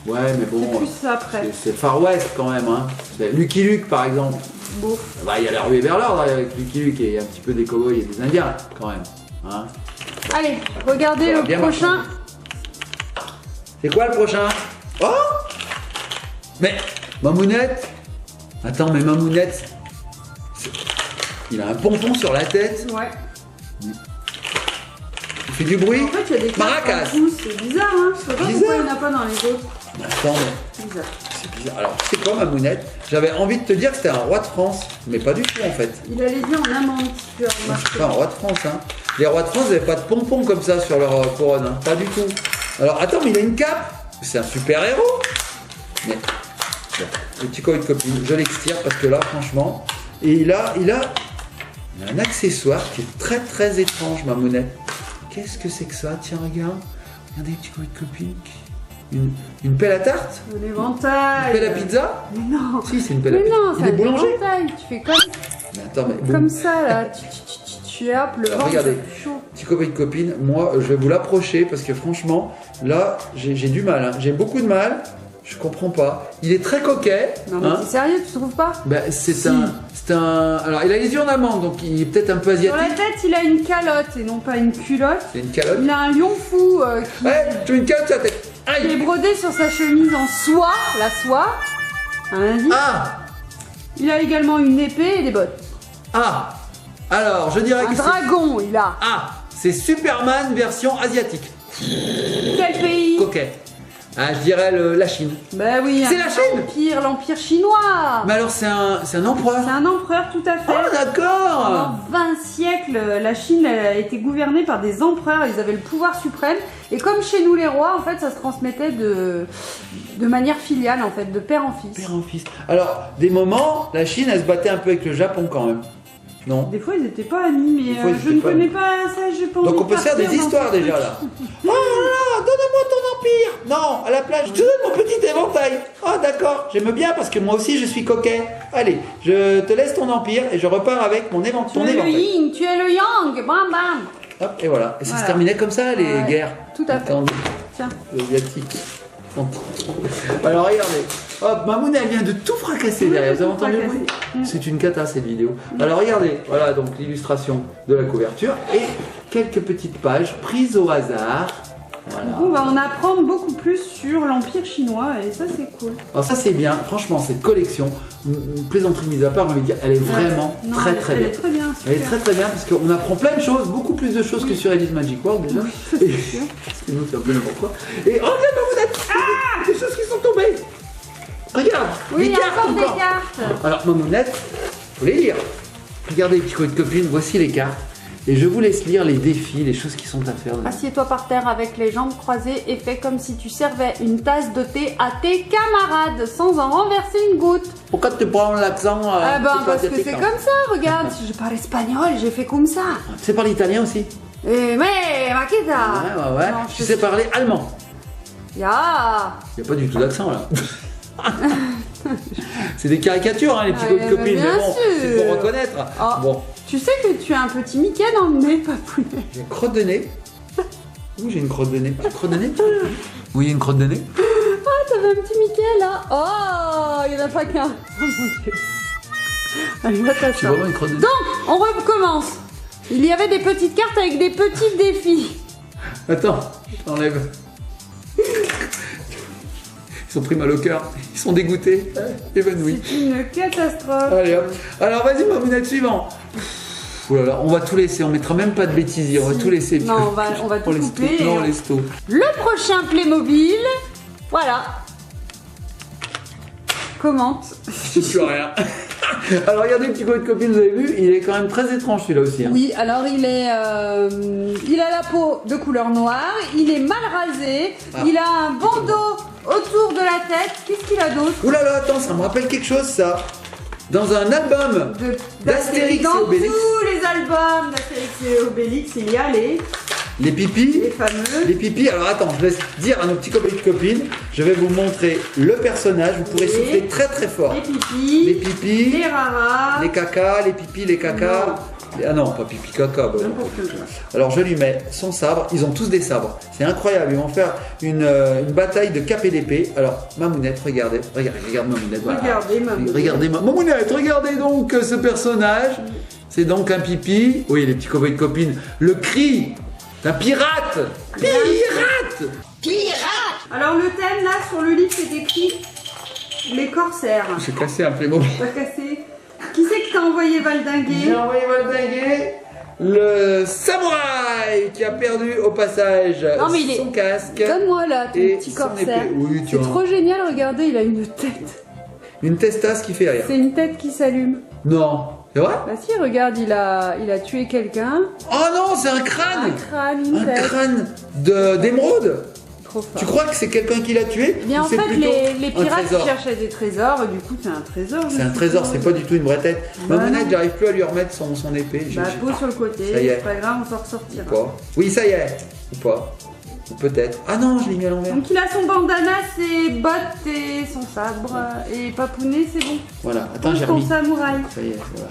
Speaker 1: Ouais, mais bon.
Speaker 2: C'est plus après.
Speaker 1: C'est Far West quand même. Hein. C'est Lucky Luke par exemple.
Speaker 2: Bon.
Speaker 1: Bah, il y a la ruée vers l'or avec Lucky Luke et un petit peu des cowboys et des indiens quand même. Hein.
Speaker 2: Allez, regardez le prochain.
Speaker 1: C'est quoi le prochain? Oh! Mais Mamounette! Attends, mais Mamounette, il a un pompon sur la tête.
Speaker 2: Ouais.
Speaker 1: Il fait du bruit.
Speaker 2: En fait, il y a des
Speaker 1: Maracas.
Speaker 2: partout, c'est bizarre, hein. Je sais pas pourquoi il n'y en a pas dans les autres.
Speaker 1: Attends, mais
Speaker 2: Bizarre.
Speaker 1: c'est bizarre. Alors, c'est quoi Mamounette? J'avais envie de te dire que c'était un roi de France, mais pas du tout en fait.
Speaker 2: Il a les yeux en amande, si tu as
Speaker 1: Non,
Speaker 2: remarqué.
Speaker 1: c'est pas un roi de France, hein. Les rois de France n'avaient pas de pompons comme ça sur leur couronne, hein. Pas du tout. Alors, attends, mais il a une cape. C'est un super héros. Mais bon, le petit coin de copine, je l'extire parce que là, franchement, et il a un accessoire qui est très très étrange, Mamounette. Qu'est-ce que c'est que ça? Tiens, regarde. Regardez, petit coin de copine. Une pelle à tarte?
Speaker 2: Un éventail.
Speaker 1: Une pelle à pizza?
Speaker 2: Mais non.
Speaker 1: Si, c'est une pelle à
Speaker 2: Mais
Speaker 1: pizza.
Speaker 2: non,
Speaker 1: Il
Speaker 2: c'est
Speaker 1: est
Speaker 2: un
Speaker 1: boulanger?
Speaker 2: éventail. Tu fais
Speaker 1: Mais attends, mais bon.
Speaker 2: comme ça, là. Tu es hop, le
Speaker 1: Alors,
Speaker 2: ventre,
Speaker 1: regardez.
Speaker 2: c'est chaud.
Speaker 1: Petit copain de copine, moi je vais vous l'approcher parce que franchement, là j'ai du mal, hein. J'ai beaucoup de mal, je comprends pas. Il est très coquet.
Speaker 2: Non, mais t'es sérieux, tu trouves pas?
Speaker 1: Ben, c'est
Speaker 2: Si.
Speaker 1: un. Alors il a les yeux en amande, donc il est peut-être un peu
Speaker 2: Sur la
Speaker 1: asiatique.
Speaker 2: tête, il a une calotte et non pas une culotte.
Speaker 1: C'est une calotte.
Speaker 2: Il a un lion fou
Speaker 1: Ouais, tu as une calotte sur la tête.
Speaker 2: qui est
Speaker 1: Aïe!
Speaker 2: brodé sur sa chemise en soie, la soie. Un indice.
Speaker 1: Ah!
Speaker 2: Il a également une épée et des bottes.
Speaker 1: Ah! Alors je dirais
Speaker 2: Un
Speaker 1: que c'est.
Speaker 2: dragon, il a.
Speaker 1: Ah! C'est Superman version asiatique.
Speaker 2: Quel pays?
Speaker 1: Coquet. Ah, je dirais la Chine.
Speaker 2: Bah oui,
Speaker 1: C'est la Chine.
Speaker 2: l'empire chinois.
Speaker 1: Mais alors c'est un empereur.
Speaker 2: C'est un empereur tout à fait.
Speaker 1: Ah d'accord!
Speaker 2: Pendant 20 siècles, la Chine a été gouvernée par des empereurs, ils avaient le pouvoir suprême. Et comme chez nous les rois, en fait, ça se transmettait de manière filiale, en fait, de père en fils.
Speaker 1: Père en fils. Alors, des moments, la Chine, elle se battait un peu avec le Japon quand même. Non?
Speaker 2: Des fois, ils n'étaient pas amis, mais
Speaker 1: Des fois, ils
Speaker 2: je
Speaker 1: étaient
Speaker 2: ne
Speaker 1: pas
Speaker 2: connais
Speaker 1: amis.
Speaker 2: pas ça, j'ai pas
Speaker 1: Donc
Speaker 2: envie
Speaker 1: on
Speaker 2: de
Speaker 1: peut se faire des
Speaker 2: partir dans
Speaker 1: histoires
Speaker 2: ce
Speaker 1: déjà
Speaker 2: truc.
Speaker 1: là. Oh là là, donne-moi ton empire. Non, à la place, je te donne mon petit éventail. Oh d'accord, j'aime bien parce que moi aussi je suis coquet. Allez, je te laisse ton empire et je repars avec mon
Speaker 2: Tu es le
Speaker 1: éventail.
Speaker 2: yin, tu es le yang, bam bam.
Speaker 1: Hop, et voilà. Et ça se
Speaker 2: Voilà.
Speaker 1: terminait comme ça les
Speaker 2: Ouais,
Speaker 1: guerres.
Speaker 2: tout à fait. Tiens.
Speaker 1: Soviétiques. Alors regardez, hop, Mamoune elle vient de tout fracasser derrière, vous avez entendu le bruit? C'est une cata cette vidéo. Alors regardez, voilà donc l'illustration de la couverture et quelques petites pages prises au hasard. Voilà.
Speaker 2: Bon, bah, on apprend beaucoup plus sur l'empire chinois et ça c'est cool.
Speaker 1: Alors ça c'est bien, franchement cette collection, une plaisanterie mise à part, j'ai envie de dire, elle est vraiment
Speaker 2: Non,
Speaker 1: très
Speaker 2: elle-
Speaker 1: très
Speaker 2: elle
Speaker 1: bien.
Speaker 2: est très bien.
Speaker 1: Elle est
Speaker 2: super.
Speaker 1: très très bien parce qu'on apprend plein de choses, beaucoup plus de choses que sur Alice Magic World déjà.
Speaker 2: c'est
Speaker 1: Et-
Speaker 2: sûr.
Speaker 1: parce que nous c'est un peu n'importe quoi. Et oh regarde Mamounette, des choses qui sont tombées. Regarde,
Speaker 2: Oui,
Speaker 1: des
Speaker 2: il y a
Speaker 1: cartes
Speaker 2: encore des
Speaker 1: encore.
Speaker 2: cartes.
Speaker 1: Alors Mamounette, faut les lire. Regardez petits copains de copines, voici les cartes. Et je vous laisse lire les défis, les choses qui sont à faire.
Speaker 2: Assieds-toi par terre avec les jambes croisées et fais comme si tu servais une tasse de thé à tes camarades sans en renverser une goutte.
Speaker 1: Pourquoi tu prends l'accent
Speaker 2: Ah ben
Speaker 1: c'est pas
Speaker 2: parce que c'est
Speaker 1: asiatique,
Speaker 2: comme ça, regarde, si je parle espagnol, j'ai fait comme ça.
Speaker 1: hein. Tu sais parler italien aussi?
Speaker 2: Mais maqueta.
Speaker 1: Ouais.
Speaker 2: Non,
Speaker 1: Tu sais parler allemand?
Speaker 2: Ya.
Speaker 1: Il n'y a pas du tout d'accent là. C'est des caricatures, hein, les petits
Speaker 2: Ouais,
Speaker 1: copains de copines,
Speaker 2: bien
Speaker 1: mais bon,
Speaker 2: sûr.
Speaker 1: c'est pour reconnaître.
Speaker 2: Oh.
Speaker 1: Bon,
Speaker 2: Tu sais que tu as un petit Mickey dans le nez, papounet.
Speaker 1: j'ai une crotte de nez. Où j'ai une crotte de nez? J'ai une crotte de nez? Oui, une crotte de nez.
Speaker 2: Ah, t'avais un petit Mickey là. Oh, il n'y en a pas qu'un. Oh mon dieu. Allez, va
Speaker 1: J'ai
Speaker 2: t'asseoir.
Speaker 1: vraiment une crotte de nez.
Speaker 2: Donc, on recommence. Il y avait des petites cartes avec des petits défis.
Speaker 1: Attends, j'enlève. Ils ont pris mal au cœur. Ils sont dégoûtés, évanouis.
Speaker 2: C'est une catastrophe.
Speaker 1: Allez hop. Alors vas-y, Mamounette, suivant. Oh là là, on va tout laisser, on mettra même pas de bêtisiers, on va tout laisser.
Speaker 2: Non, on va tout
Speaker 1: laisse
Speaker 2: couper
Speaker 1: tout.
Speaker 2: et
Speaker 1: Non, on
Speaker 2: on-
Speaker 1: laisse tout.
Speaker 2: Le prochain Playmobil, voilà. Commente.
Speaker 1: Je sais plus rien. Alors regardez, petit copain de copine, vous avez vu, il est quand même très étrange celui-là aussi. Hein.
Speaker 2: Oui, alors il a la peau de couleur noire, il est mal rasé,
Speaker 1: Ah.
Speaker 2: il a un bandeau autour de la tête. Qu'est-ce qu'il a d'autre?
Speaker 1: Ouh là là, attends, ça me rappelle quelque chose ça. dans un album d'Astérix
Speaker 2: Dans
Speaker 1: et Obélix.
Speaker 2: tous les albums d'Astérix et Obélix, il y a
Speaker 1: Les pipis.
Speaker 2: les fameux.
Speaker 1: Les pipis. Alors attends, je vais dire à nos petits copains et copines, je vais vous montrer le personnage. Vous pourrez souffler très très fort.
Speaker 2: Les pipis.
Speaker 1: Les pipis.
Speaker 2: Les raras.
Speaker 1: Les cacas, les pipis, les cacas. Ah non, pas pipi caca. Bah,
Speaker 2: N'importe quoi.
Speaker 1: alors je lui mets son sabre, ils ont tous des sabres, c'est incroyable, ils vont faire une bataille de cap et d'épée. Alors Mamounette, regardez, regarde Mamounette, voilà.
Speaker 2: Regardez
Speaker 1: Mamounette, regardez donc ce personnage, c'est donc un pipi, oui les petits copains et copines, le cri d'un pirate.
Speaker 2: Alors le thème là sur le livre c'est écrit les corsaires.
Speaker 1: J'ai cassé un Playmobil.
Speaker 2: Pas cassé. Qui c'est que t'as envoyé valdinguer?
Speaker 1: J'ai envoyé valdinguer le samouraï qui a perdu au passage
Speaker 2: Non, mais
Speaker 1: son casque.
Speaker 2: Donne-moi là ton
Speaker 1: et
Speaker 2: petit
Speaker 1: son
Speaker 2: corsaire.
Speaker 1: épée. Oui,
Speaker 2: C'est trop génial, regardez, il a une tête.
Speaker 1: Une testasse qui fait rire.
Speaker 2: C'est une tête qui s'allume.
Speaker 1: Non, c'est vrai?
Speaker 2: Bah si, regarde, il a tué quelqu'un.
Speaker 1: Oh non, c'est un
Speaker 2: Un
Speaker 1: crâne!
Speaker 2: crâne, une
Speaker 1: Un
Speaker 2: tête.
Speaker 1: crâne d'émeraude!
Speaker 2: Trop fort.
Speaker 1: Tu crois que c'est quelqu'un qui l'a tué?
Speaker 2: Eh bien
Speaker 1: ou
Speaker 2: en
Speaker 1: c'est
Speaker 2: fait,
Speaker 1: plutôt
Speaker 2: les
Speaker 1: un
Speaker 2: pirates
Speaker 1: trésor
Speaker 2: ils cherchaient des trésors, et du coup c'est un trésor.
Speaker 1: C'est un trésor, c'est pas du tout une vraie tête.
Speaker 2: Bah
Speaker 1: Mamounette,
Speaker 2: non.
Speaker 1: j'arrive plus à lui remettre son épée.
Speaker 2: Bah pose sur le côté,
Speaker 1: Ça y est.
Speaker 2: c'est pas grave, on s'en ressortira.
Speaker 1: Ou pas. Oui, ça y est. Ou pas. Ou peut-être. Ah non, je l'ai mis à l'envers.
Speaker 2: Donc il a son bandana, ses bottes et son sabre. Et Papounet, c'est bon.
Speaker 1: Voilà, attends,
Speaker 2: Pose
Speaker 1: j'ai
Speaker 2: ton
Speaker 1: remis.
Speaker 2: samouraï.
Speaker 1: Ça y est, voilà.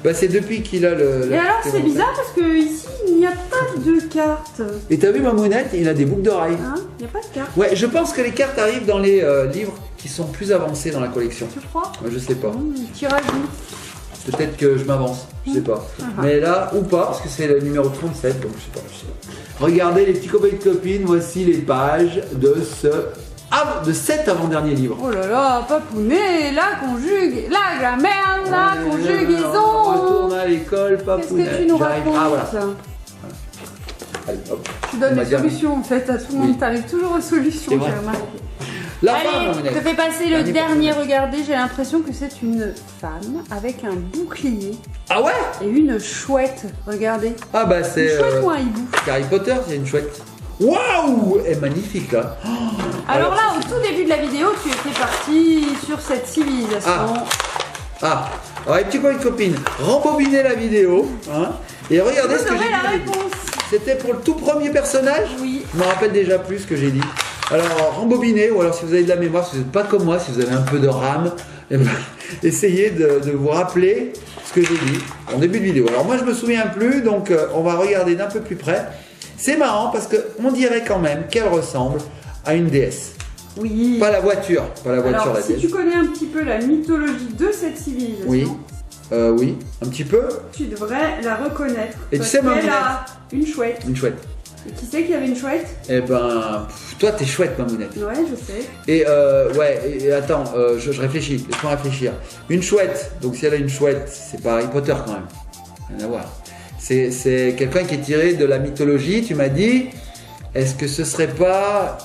Speaker 1: Bah c'est depuis qu'il a le...
Speaker 2: Et alors c'est bizarre parce que ici il n'y a pas de cartes.
Speaker 1: Et t'as vu Mamounette, il a des boucles d'oreilles.
Speaker 2: Hein, il n'y a pas de cartes.
Speaker 1: Ouais, je pense que les cartes arrivent dans les livres qui sont plus avancés dans la collection.
Speaker 2: Tu crois?
Speaker 1: Moi, je sais pas.
Speaker 2: Tirage.
Speaker 1: Peut-être que je m'avance, je sais pas. Mais là, ou pas, parce que c'est le numéro 37, donc je sais pas. Regardez les petits copains et copines, voici les pages de de cet avant-dernier livre.
Speaker 2: Oh là là, Papounet, la conjugue, la grammaire, la
Speaker 1: On
Speaker 2: conjugaison.
Speaker 1: retourne à l'école,
Speaker 2: Qu'est-ce
Speaker 1: Papounet.
Speaker 2: que tu nous
Speaker 1: J'arrive.
Speaker 2: racontes?
Speaker 1: Ah voilà. Allez, hop.
Speaker 2: Tu donnes
Speaker 1: On va
Speaker 2: des
Speaker 1: dire-
Speaker 2: solutions en fait à tout le monde,
Speaker 1: Oui.
Speaker 2: t'arrives toujours aux solutions,
Speaker 1: C'est vrai.
Speaker 2: j'ai remarqué.
Speaker 1: La fin,
Speaker 2: Allez, je
Speaker 1: Mamounette.
Speaker 2: te fais passer le
Speaker 1: Dernier
Speaker 2: dernier,
Speaker 1: personnage.
Speaker 2: regardez, j'ai l'impression que c'est une femme avec un bouclier
Speaker 1: Ah ouais?
Speaker 2: et une chouette, regardez.
Speaker 1: Ah bah
Speaker 2: Une
Speaker 1: c'est
Speaker 2: chouette ou un hibou?
Speaker 1: Harry Potter, il y a une chouette. Waouh! Elle est magnifique là.
Speaker 2: Alors là,
Speaker 1: ça,
Speaker 2: au tout début de la vidéo, tu étais parti sur cette civilisation.
Speaker 1: Ah, alors les petits copains et copines, rembobinez la vidéo, hein, et regardez ce
Speaker 2: Vous
Speaker 1: que j'ai
Speaker 2: aurez la
Speaker 1: dit.
Speaker 2: réponse.
Speaker 1: C'était pour le tout premier personnage.
Speaker 2: Oui.
Speaker 1: Je me rappelle déjà plus ce que j'ai dit. Alors rembobinez, ou alors si vous avez de la mémoire, si vous n'êtes pas comme moi, si vous avez un peu de RAM, eh ben, essayez de vous rappeler ce que j'ai dit en début de vidéo. Alors moi je me souviens plus, donc on va regarder d'un peu plus près. C'est marrant parce qu'on dirait quand même qu'elle ressemble à une déesse.
Speaker 2: Oui.
Speaker 1: Pas la voiture, la
Speaker 2: Alors,
Speaker 1: la
Speaker 2: si
Speaker 1: déesse.
Speaker 2: tu connais un petit peu la mythologie de cette civilisation,
Speaker 1: Oui. Oui, un petit peu.
Speaker 2: tu devrais la reconnaître.
Speaker 1: Et tu
Speaker 2: parce
Speaker 1: sais,
Speaker 2: qu'elle
Speaker 1: Mamounette,
Speaker 2: a une chouette.
Speaker 1: une chouette.
Speaker 2: Et qui sait qu'il y avait une chouette?
Speaker 1: Eh ben, toi t'es chouette, Mamounette.
Speaker 2: Ouais, je sais.
Speaker 1: Et ouais, et attends, je réfléchis, laisse-moi réfléchir. Une chouette, donc si elle a une chouette, c'est pas Harry Potter quand même. Rien à voir. C'est quelqu'un qui est tiré de la mythologie, tu m'as dit. Est-ce que ce serait pas.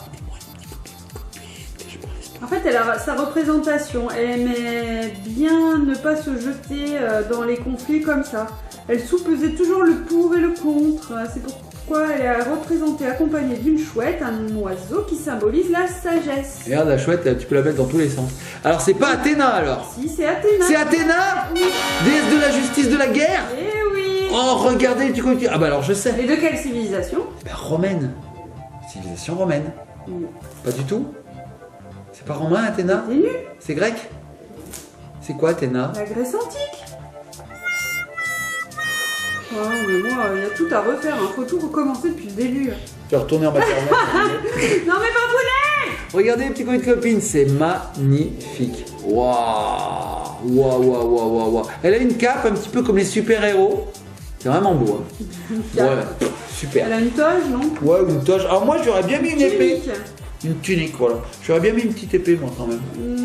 Speaker 2: En fait, elle a sa représentation. Elle aimait bien ne pas se jeter dans les conflits comme ça. Elle sous-pesait toujours le pour et le contre. C'est pourquoi elle est représentée accompagnée d'une chouette, un oiseau qui symbolise la sagesse.
Speaker 1: Regarde la chouette, tu peux la mettre dans tous les sens. Alors c'est pas Athéna alors.
Speaker 2: Si, c'est Athéna.
Speaker 1: C'est Athéna, déesse de la justice de la guerre.
Speaker 2: Eh oui.
Speaker 1: Oh, regardez, tu connais. Ah bah alors je sais.
Speaker 2: Et de quelle civilisation?
Speaker 1: Ben, romaine. Civilisation romaine. Pas du tout. C'est pas romain Athéna?
Speaker 2: C'est nul.
Speaker 1: C'est grec? C'est quoi Athéna?
Speaker 2: La Grèce antique. Oh, mais moi, il y a tout à refaire. Il faut tout recommencer depuis le début.
Speaker 1: Tu vas retourner en maternelle.
Speaker 2: Non mais pas poulet.
Speaker 1: Regardez les petits copains et copines, c'est magnifique. Waouh, waouh, waouh, waouh, waouh, waouh. Elle a une cape un petit peu comme les super-héros. C'est vraiment beau. Hein. Ouais, super.
Speaker 2: Elle a une toge, non?
Speaker 1: Ouais, une toge. Alors moi j'aurais bien mis une épée.
Speaker 2: Tunique.
Speaker 1: Une tunique, voilà. J'aurais bien mis une petite épée moi quand même.
Speaker 2: Oui.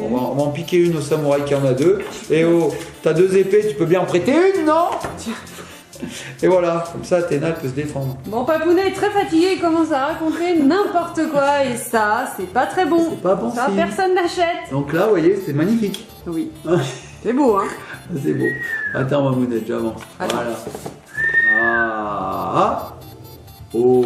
Speaker 1: On va en piquer une au samouraï qui en a deux. Et oh, t'as deux épées, tu peux bien en prêter une, non? Et voilà, comme ça Athéna elle peut se défendre.
Speaker 2: Bon, Papounet est très fatigué, il commence à raconter n'importe quoi et ça, c'est pas très bon.
Speaker 1: C'est pas bon
Speaker 2: Ça,
Speaker 1: signe.
Speaker 2: personne n'achète.
Speaker 1: Donc là, vous voyez, c'est magnifique.
Speaker 2: Oui. C'est beau, hein?
Speaker 1: C'est beau. Attends, Mamounette, j'avance.
Speaker 2: Attends.
Speaker 1: Voilà. Ah. Oh.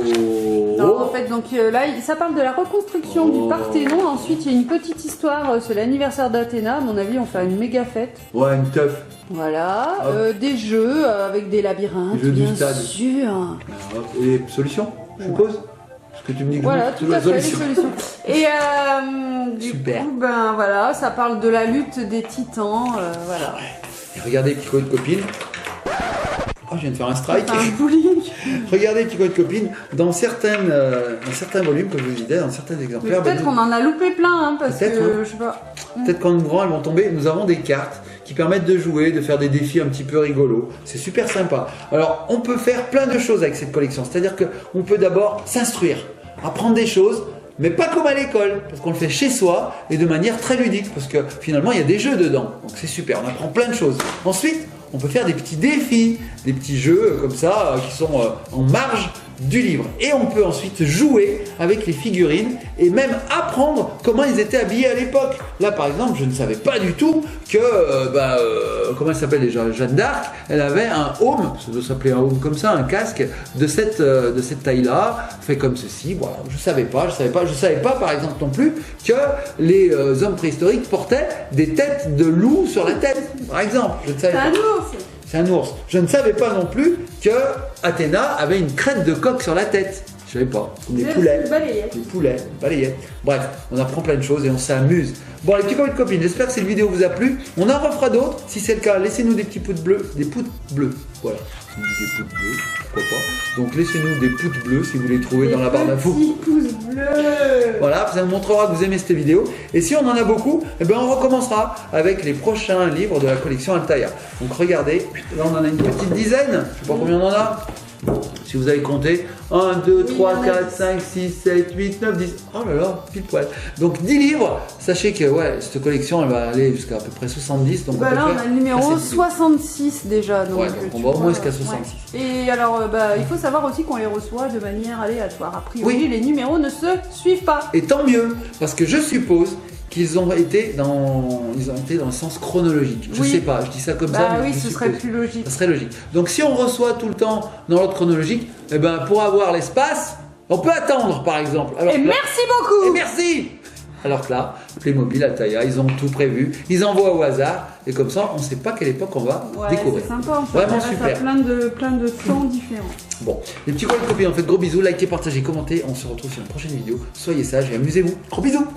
Speaker 2: Non, en fait, donc là, ça parle de la reconstruction du Parthénon. Ensuite, il y a une petite histoire, c'est l'anniversaire d'Athéna. À mon avis, on fait une méga fête.
Speaker 1: Ouais, une teuf.
Speaker 2: Voilà, des jeux avec des labyrinthes,
Speaker 1: Des jeux du
Speaker 2: bien
Speaker 1: stade.
Speaker 2: sûr.
Speaker 1: Et solutions, je suppose. Parce que tu me dis que
Speaker 2: Voilà, tout à fait, les solutions. Et du
Speaker 1: Super.
Speaker 2: coup, ben voilà, ça parle de la lutte des titans, voilà.
Speaker 1: Et regardez, petit coin de copine. Oh, je viens de faire un strike.
Speaker 2: Enfin, un bullying.
Speaker 1: Regardez, petit coin de copine, dans certains volumes, comme je vous disais, dans certains exemplaires.
Speaker 2: Peut-être qu'on en a loupé plein, hein, parce que
Speaker 1: Peut-être, hein.
Speaker 2: je sais pas.
Speaker 1: Peut-être qu'en ouvrant, elles vont tomber. Nous avons des cartes qui permettent de jouer, de faire des défis un petit peu rigolos. C'est super sympa. Alors, on peut faire plein de choses avec cette collection. C'est-à-dire qu'on peut d'abord s'instruire, apprendre des choses, mais pas comme à l'école, parce qu'on le fait chez soi et de manière très ludique, parce que finalement, il y a des jeux dedans. Donc, c'est super, on apprend plein de choses. Ensuite, on peut faire des petits défis, des petits jeux comme ça qui sont en marge du livre. Et on peut ensuite jouer avec les figurines et même apprendre comment ils étaient habillés à l'époque. Là par exemple, je ne savais pas du tout que, comment elle s'appelle déjà, Jeanne d'Arc, elle avait un aume, ça doit s'appeler un aume comme ça, un casque de cette taille-là, fait comme ceci. Voilà, je savais pas par exemple non plus que les hommes préhistoriques portaient des têtes de loup sur la tête, par exemple. Je ne savais pas. C'est un ours. Je ne savais pas non plus que Athéna avait une crête de coq sur la tête. Je savais pas. Des poulets. Des poulets, balayettes. Bref, on apprend plein de choses et on s'amuse. Bon, les petits copains et copines, j'espère que cette vidéo vous a plu. On en refera d'autres. Si c'est le cas, laissez-nous des petits pouces bleus. Des pouces bleus. Voilà. On dit des pouces bleus, pourquoi pas. Donc laissez-nous des pouces bleus si vous les trouvez dans la barre d'infos.
Speaker 2: Des pouces bleus.
Speaker 1: Voilà, ça nous montrera que vous aimez cette vidéo. Et si on en a beaucoup, eh ben on recommencera avec les prochains livres de la collection Altaïa. Donc regardez, là on en a une petite dizaine. Je sais pas combien on en a. Si vous avez compté, 1, 2, 3, 4, 5, 6, 7, 8, 9, 10. Oh là là, pile poil. Donc 10 livres. Sachez que ouais, cette collection elle va aller jusqu'à à peu près 70. Donc
Speaker 2: là on a le numéro 66 déjà. Donc,
Speaker 1: ouais, donc on va au moins jusqu'à 66.
Speaker 2: Ouais. Et alors il faut savoir aussi qu'on les reçoit de manière aléatoire. A priori, les numéros ne se suivent pas.
Speaker 1: Et tant mieux, parce que je suppose qu'ils ont été dans le sens chronologique. Je sais pas, je dis ça comme ça.
Speaker 2: Mais oui, ce serait plus logique.
Speaker 1: Ça serait logique. Donc si on reçoit tout le temps dans l'ordre chronologique, eh ben, pour avoir l'espace, on peut attendre par exemple. Alors,
Speaker 2: merci beaucoup.
Speaker 1: Et merci. Alors que là, Playmobil, Altaïa, ils ont tout prévu, ils envoient au hasard, et comme ça, on ne sait pas quelle époque on va découvrir.
Speaker 2: C'est sympa, en fait.
Speaker 1: Vraiment super.
Speaker 2: Plein de temps différents.
Speaker 1: Bon, les petits copains et copines, on fait de gros bisous, likez, partagez, commentez, on se retrouve sur une prochaine vidéo. Soyez sages et amusez-vous. Gros bisous.